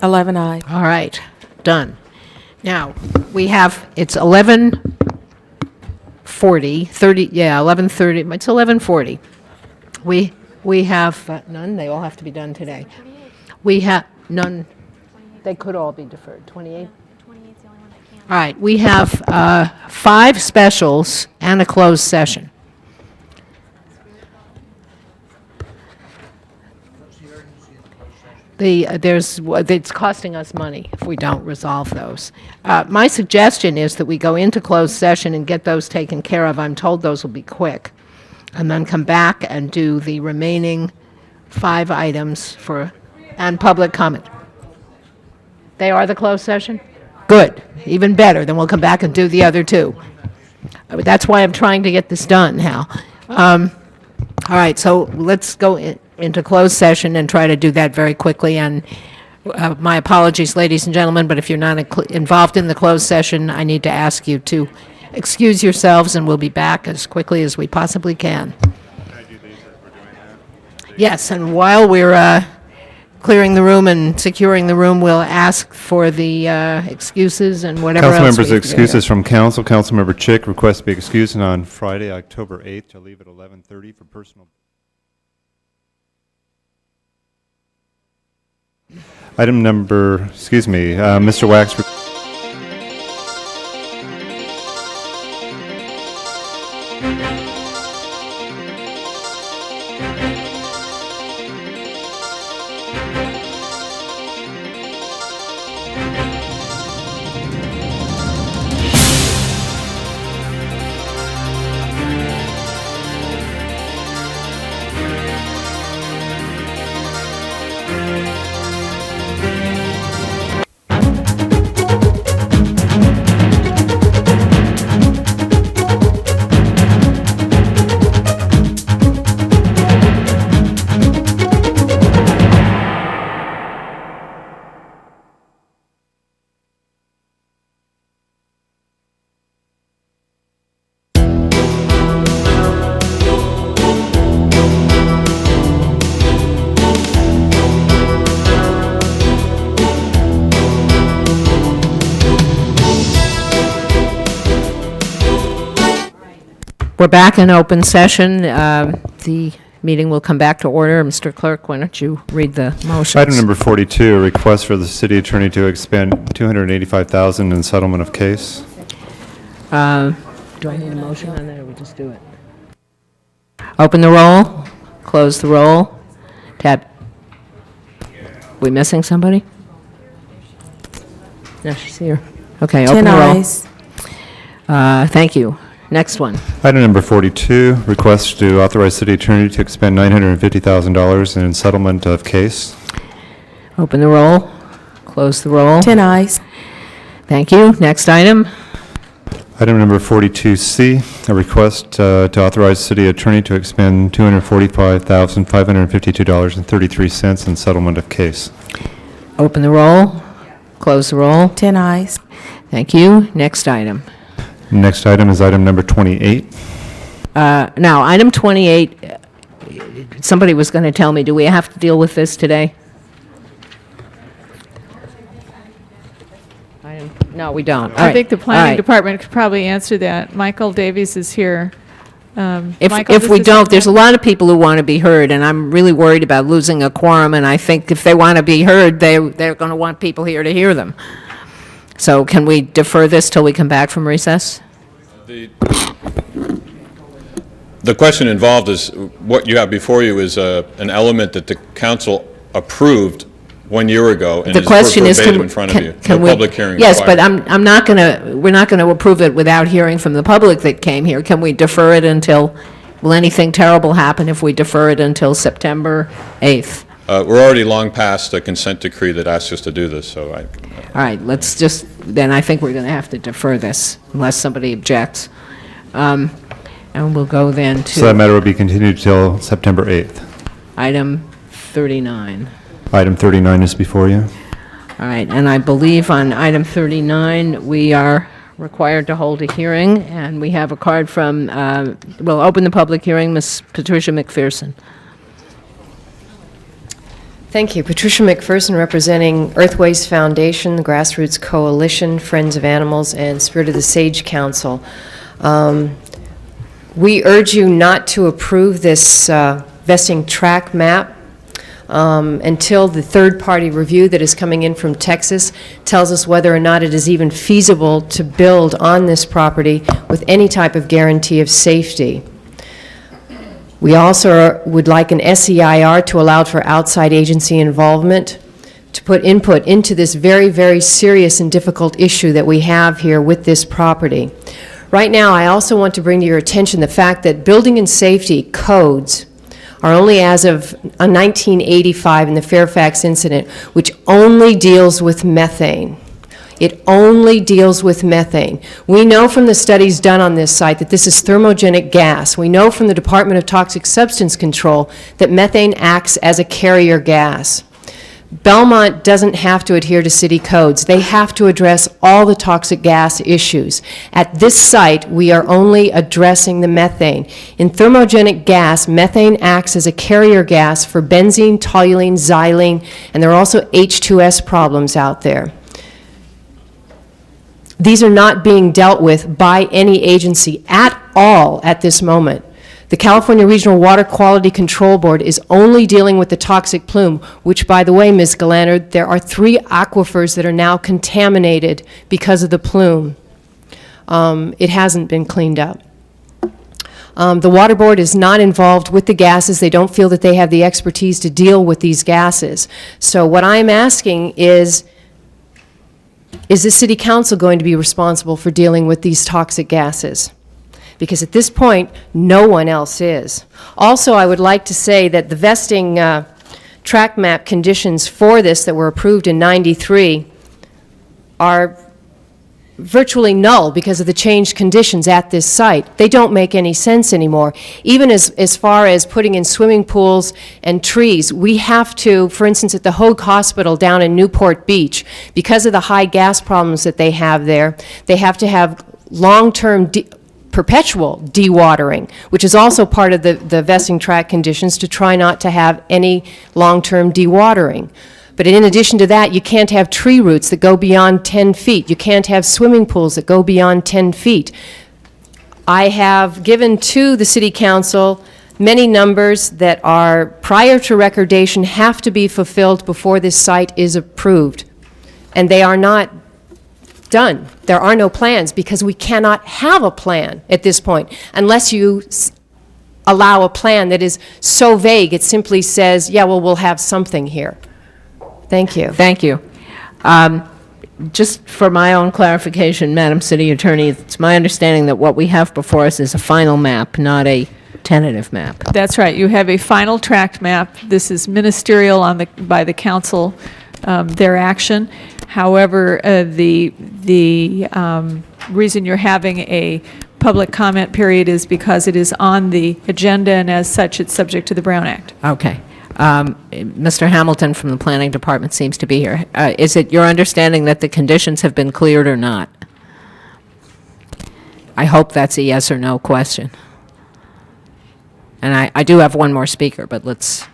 11 ayes.
All right, done. Now, we have, it's 11:40, 30, yeah, 11:30, it's 11:40. We have none, they all have to be done today. We have none, they could all be deferred. 28? All right, we have 5 specials and a closed session. It's costing us money if we don't resolve those. My suggestion is that we go into closed session and get those taken care of. I'm told those will be quick. And then come back and do the remaining 5 items and public comment. They are the closed session? Good, even better, then we'll come back and do the other 2. That's why I'm trying to get this done, Hal. All right, so let's go into closed session and try to do that very quickly. And my apologies, ladies and gentlemen, but if you're not involved in the closed session, I need to ask you to excuse yourselves, and we'll be back as quickly as we possibly can. Yes, and while we're clearing the room and securing the room, we'll ask for the excuses and whatever else.
Council members'
we-
excuses from council. Councilmember Chick requests to be excused on Friday, October 8th, to leave at 11:30 for personal. Item number, Mr. Wax.
We're back in open session. The meeting will come back to order. Mr. Clerk, why don't you read the motions?
Item number 42, a request for the city attorney to expend $285,000 in settlement of case.
Do I need a motion on that, or we just do it? Open the roll, close the roll, tab. We missing somebody? No, she's here. Okay, open
10
the roll.
ayes.
Thank you. Next one.
Item number 42, request to authorize city attorney to expend $950,000 in settlement of case.
Open the roll, close the roll.
10 ayes.
Thank you. Next item.
Item number 42C, a request to authorize city attorney to expend $245,552.33 in settlement of case.
Open the roll, close the roll.
10 ayes.
Thank you. Next item.
Next item is item number 28.
Now, item 28, somebody was going to tell me, do we have to deal with this today? No, we don't. All
I
right.
think the
All
planning
right.
department could probably answer that. Michael Davies is here. Michael,
If we
this is-
don't, there's a lot of people who want to be heard, and I'm really worried about losing a quorum, and I think if they want to be heard, they're going to want people here to hear them. So can we defer this till we come back from recess?
The question involved is, what you have before you is an element that the council approved 1 year ago and
The
is
question is,
verbatim in front of you. No public hearing
Yes, but
required.
I'm not going to, we're not going to approve it without hearing from the public that came here. Can we defer it until, will anything terrible happen if we defer it until September 8th?
We're already long past the consent decree that asks us to do this, so
All right, let's just, then I think we're going to have to defer this unless somebody objects. And we'll go then
So that
to
matter will be continued till September 8th.
item 39.
Item 39 is before you.
All right, and I believe on item 39, we are required to hold a hearing, and we have a card from, we'll open the public hearing, Ms. Patricia McPherson.
Thank you. Patricia McPherson, representing Earthways Foundation, the Grassroots Coalition, Friends of Animals, and Spirit of the Sage Council. We urge you not to approve this vesting track map until the third-party review that is coming in from Texas tells us whether or not it is even feasible to build on this property with any type of guarantee of safety. We also would like an SEIR to allow for outside agency involvement, to put input into this very, very serious and difficult issue that we have here with this property. Right now, I also want to bring to your attention the fact that building and safety codes are only as of 1985 in the Fairfax incident, which only deals with methane. It only deals with methane. We know from the studies done on this site that this is thermogenic gas. We know from the Department of Toxic Substance Control that methane acts as a carrier gas. Belmont doesn't have to adhere to city codes. They have to address all the toxic gas issues. At this site, we are only addressing the methane. In thermogenic gas, methane acts as a carrier gas for benzene, toluene, xylene, and there are also H2S problems out there. These are not being dealt with by any agency at all at this moment. The California Regional Water Quality Control Board is only dealing with the toxic plume, which, by the way, Ms. Gallanter, there are 3 aquifers that are now contaminated because of the plume. It hasn't been cleaned up. The Water Board is not involved with the gases. They don't feel that they have the expertise to deal with these gases. So what I'm asking is the City Council going to be responsible for dealing with these toxic gases? Because at this point, no one else is. Also, I would like to say that the vesting track map conditions for this that were approved in '93 are virtually null because of the changed conditions at this site. They don't make any sense anymore. Even as far as putting in swimming pools and trees, we have to, for instance, at the Hoag Hospital down in Newport Beach, because of the high gas problems that they have there, they have to have long-term perpetual dewatering, which is also part of the vesting track conditions to try not to have any long-term dewatering. But in addition to that, you can't have tree roots that go beyond 10 feet. You can't have swimming pools that go beyond 10 feet. I have given to the City Council many numbers that are prior to recordation have to be fulfilled before this site is approved. And they are not done. There are no plans because we cannot have a plan at this point unless you allow a plan that is so vague it simply says, yeah, well, we'll have something here. Thank you.
Thank you. Just for my own clarification, Madam City Attorney, it's my understanding that what we have before us is a final map, not a tentative map.
That's right. You have a final tract map. This is ministerial by the council, their action. However, the reason you're having a public comment period is because it is on the agenda, and as such, it's subject to the Brown Act.
Okay. Mr. Hamilton from the Planning Department seems to be here. Is it your understanding that the conditions have been cleared or not? I hope that's a yes or no question. And I do have one more speaker, but let's...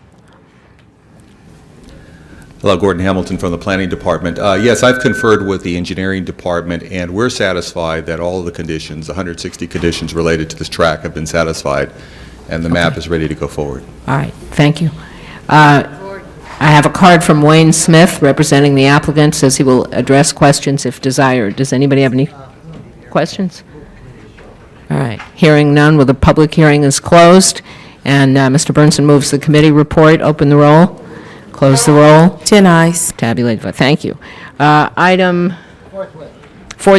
Hello, Gordon Hamilton from the Planning Department. Yes, I've conferred with the Engineering Department, and we're satisfied that all of the conditions, 160 conditions related to this track, have been satisfied, and the map is ready to go forward.
All right, thank you. I have a card from Wayne Smith representing the applicant, says he will address questions if desired. Does anybody have any questions? All right, hearing none, well, the public hearing is closed, and Mr. Burnson moves the committee report. Open the roll, close the roll.
10 ayes.
Tabulate vote, thank you. Item...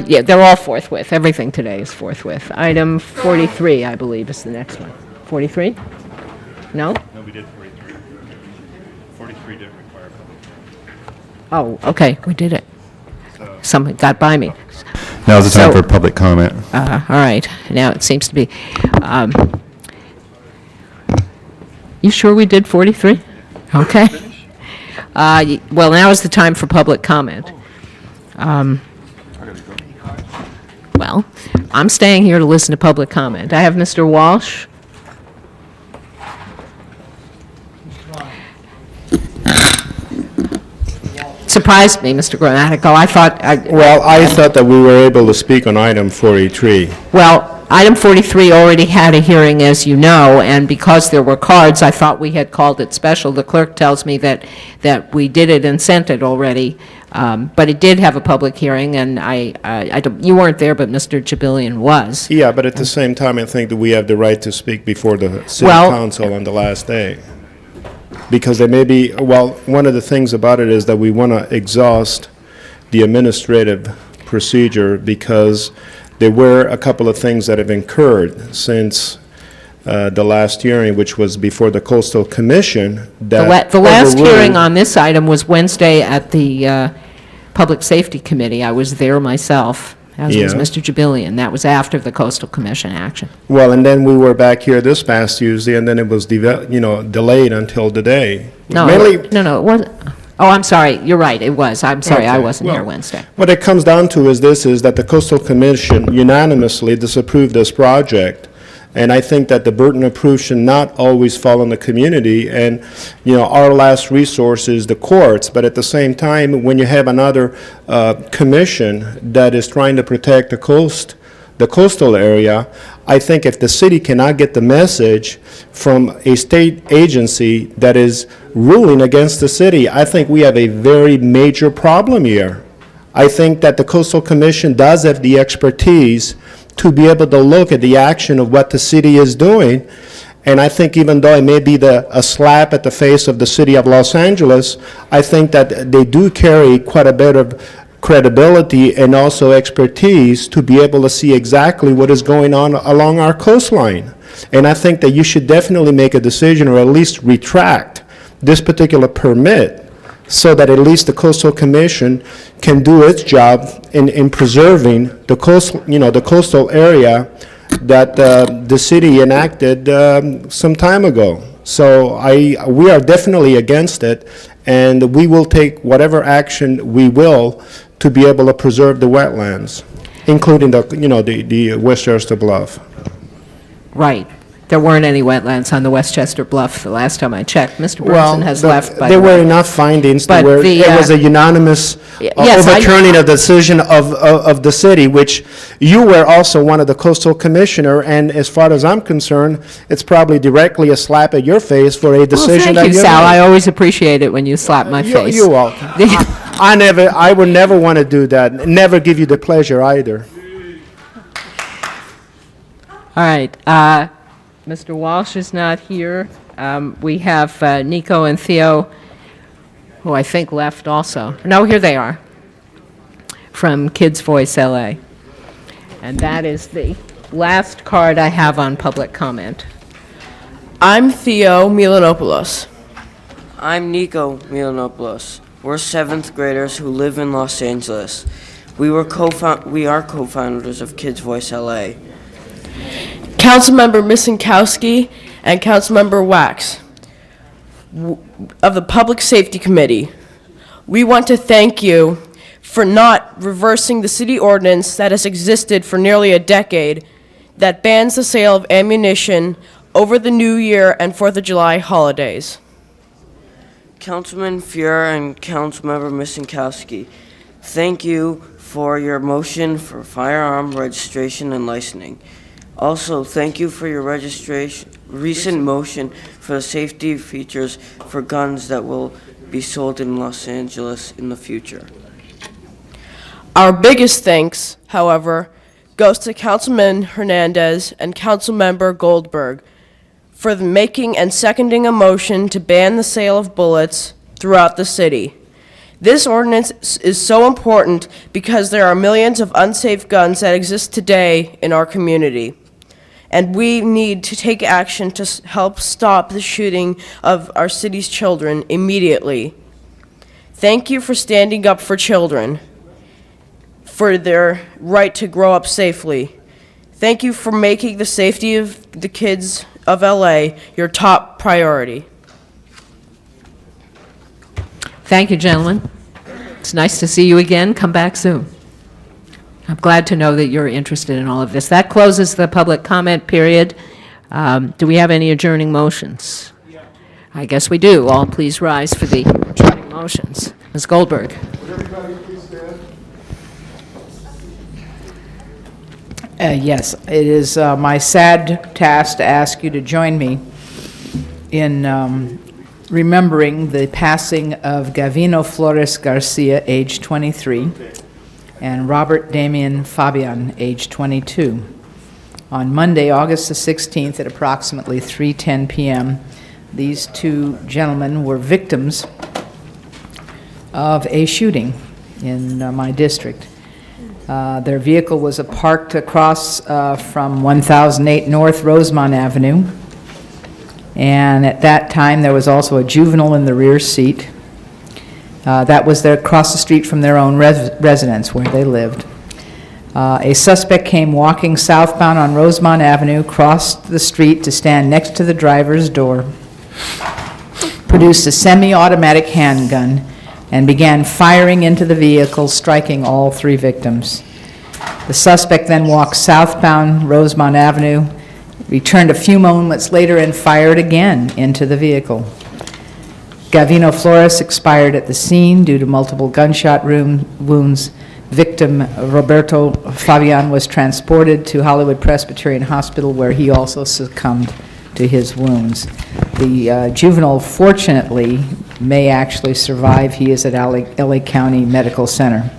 Yeah, they're all forthwith. Everything today is forthwith. Item 43, I believe, is the next one. 43? No?
No, we did 43. 43 didn't require public.
Oh, okay, we did it. Something got by me.
Now's the time
So-
for public comment.
All right, now it seems to be. You sure we did 43? Okay. Well, now is the time for public comment. Well, I'm staying here to listen to public comment. I have Mr. Walsh. Surprised me, Mr. Grammatical. I thought...
Well, I thought that we were able to speak on item 43.
Well, item 43 already had a hearing, as you know, and because there were cards, I thought we had called it special. The clerk tells me that we did it and sent it already, but it did have a public hearing, and you weren't there, but Mr. Jibilian was.
Yeah, but at the same time, I think that we have the right to speak before the city
Well-
council on the last day. Because there may be, well, one of the things about it is that we want to exhaust the administrative procedure because there were a couple of things that have incurred since the last hearing, which was before the Coastal Commission.
The
that
last
overruled-
hearing on this item was Wednesday at the Public Safety Committee. I was there myself, as was
Yeah.
Mr. Jibilian. That was after the Coastal Commission action.
Well, and then we were back here this past Tuesday, and then it was, delayed until today.
No,
Mainly,
no, it wasn't. Oh, I'm sorry, you're right, it was. I'm sorry, I
Okay,
wasn't
well,
here Wednesday.
What it comes down to is that the Coastal Commission unanimously disapproved this project. And I think that the burden of proof should not always fall on the community. And, our last resource is the courts. But at the same time, when you have another commission that is trying to protect the coastal area, I think if the city cannot get the message from a state agency that is ruling against the city, I think we have a very major problem here. I think that the Coastal Commission does have the expertise to be able to look at the action of what the city is doing. And I think even though it may be a slap at the face of the city of Los Angeles, I think that they do carry quite a bit of credibility and also expertise to be able to see exactly what is going on along our coastline. And I think that you should definitely make a decision or at least retract this particular permit so that at least the Coastal Commission can do its job in preserving the coastal area that the city enacted some time ago. So we are definitely against it, and we will take whatever action we will to be able to preserve the wetlands, including the Westchester Bluff.
Right. There weren't any wetlands on the Westchester Bluff the last time I checked. Mr. Burnson has left, by the
there
way.
were enough findings
But
where
the,
it was a unanimous
yes,
overturning a decision of the city, which you were also one of the coastal commissioner, and as far as I'm concerned, it's probably directly a slap at your face for a decision that
Thank you,
you
Sal.
made.
I always appreciate it when you slap my face.
You're welcome. I would never want to do that, never give you the pleasure either.
All right. Mr. Walsh is not here. We have Nico and Theo, who I think left also. No, here they are, from Kids Voice LA. And that is the last card I have on public comment.
I'm Theo Milanopoulos. I'm Nico Milanopoulos. We're 7th graders who live in Los Angeles. We are co-founders of Kids Voice LA. Councilmember Misinkowski and Councilmember Wax of the Public Safety Committee. We want to thank you for not reversing the city ordinance that has existed for nearly a decade that bans the sale of ammunition over the New Year and 4th of July holidays. Councilman Fuhr and Councilmember Misinkowski, thank you for your motion for firearm registration and licensing. Also, thank you for your recent motion for the safety features for guns that will be sold in Los Angeles in the future. Our biggest thanks, however, goes to Councilman Hernandez and Councilmember Goldberg for the making and seconding a motion to ban the sale of bullets throughout the city. This ordinance is so important because there are millions of unsafe guns that exist today in our community, and we need to take action to help stop the shooting of our city's children immediately. Thank you for standing up for children, for their right to grow up safely. Thank you for making the safety of the kids of LA your top priority.
Thank you, gentlemen. It's nice to see you again. Come back soon. I'm glad to know that you're interested in all of this. That closes the public comment period. Do we have any adjourning motions? I guess we do. All please rise for the adjourning motions. Ms. Goldberg.
Yes, it is my sad task to ask you to join me in remembering the passing of Gavino Flores Garcia, age 23, and Robert Damian Fabian, age 22. On Monday, August the 16th at approximately 3:10 p.m., these two gentlemen were victims of a shooting in my district. Their vehicle was parked across from 1008 North Rosemont Avenue, and at that time there was also a juvenile in the rear seat. That was across the street from their own residence where they lived. A suspect came walking southbound on Rosemont Avenue, crossed the street to stand next to the driver's door, produced a semi-automatic handgun, and began firing into the vehicle, striking all three victims. The suspect then walked southbound Rosemont Avenue, returned a few moments later and fired again into the vehicle. Gavino Flores expired at the scene due to multiple gunshot wounds. Victim Roberto Fabian was transported to Hollywood Presbyterian Hospital, where he also succumbed to his wounds. The juvenile, fortunately, may actually survive. He is at LA County Medical Center.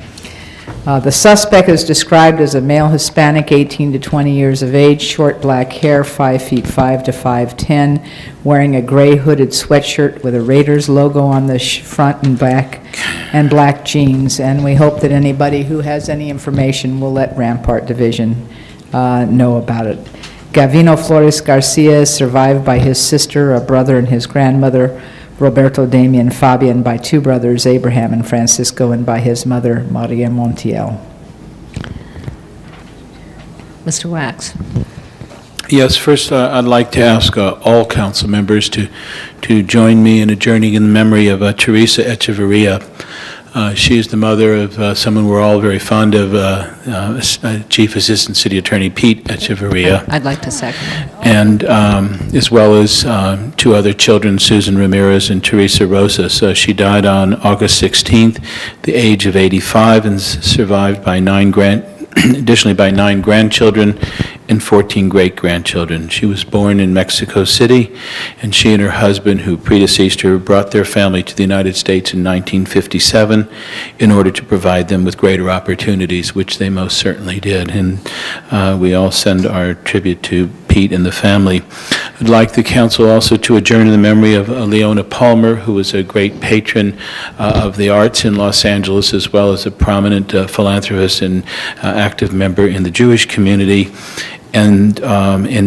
The suspect is described as a male Hispanic, 18 to 20 years of age, short black hair, 5'5" to 5'10", wearing a gray hooded sweatshirt with a Raiders logo on the front and back, and black jeans. And we hope that anybody who has any information will let Rampart Division know about it. Gavino Flores Garcia is survived by his sister, a brother, and his grandmother, Roberto Damian Fabian, by two brothers, Abraham and Francisco, and by his mother, Maria Montiel.
Mr. Wax.
Yes, first I'd like to ask all council members to join me in adjourning in memory of Teresa Echeverria. She is the mother of someone we're all very fond of, Chief Assistant City Attorney Pete Echeverria.
I'd like to second.
And as well as two other children, Susan Ramirez and Teresa Rosas. She died on August 16th, the age of 85, and survived by additionally by 9 grandchildren and 14 great-grandchildren. She was born in Mexico City, and she and her husband, who predeceased her, brought their family to the United States in 1957 in order to provide them with greater opportunities, which they most certainly did. And we all send our tribute to Pete and the family. I'd like the council also to adjourn in the memory of Leona Palmer, who was a great patron of the arts in Los Angeles, as well as a prominent philanthropist and active member in the Jewish community. And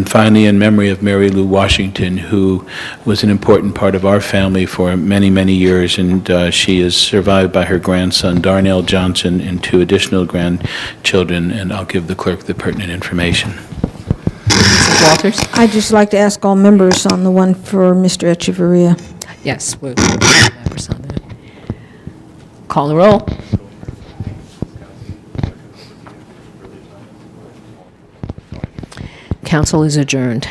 finally, in memory of Mary Lou Washington, who was an important part of our family for many, many years, and she is survived by her grandson, Darnell Johnson, and 2 additional grandchildren, and I'll give the clerk the pertinent information.
Mrs. Walters?
I'd just like to ask all members on the one for Mr. Echeverria.
Yes, we're members on that. Call the roll. Council is adjourned.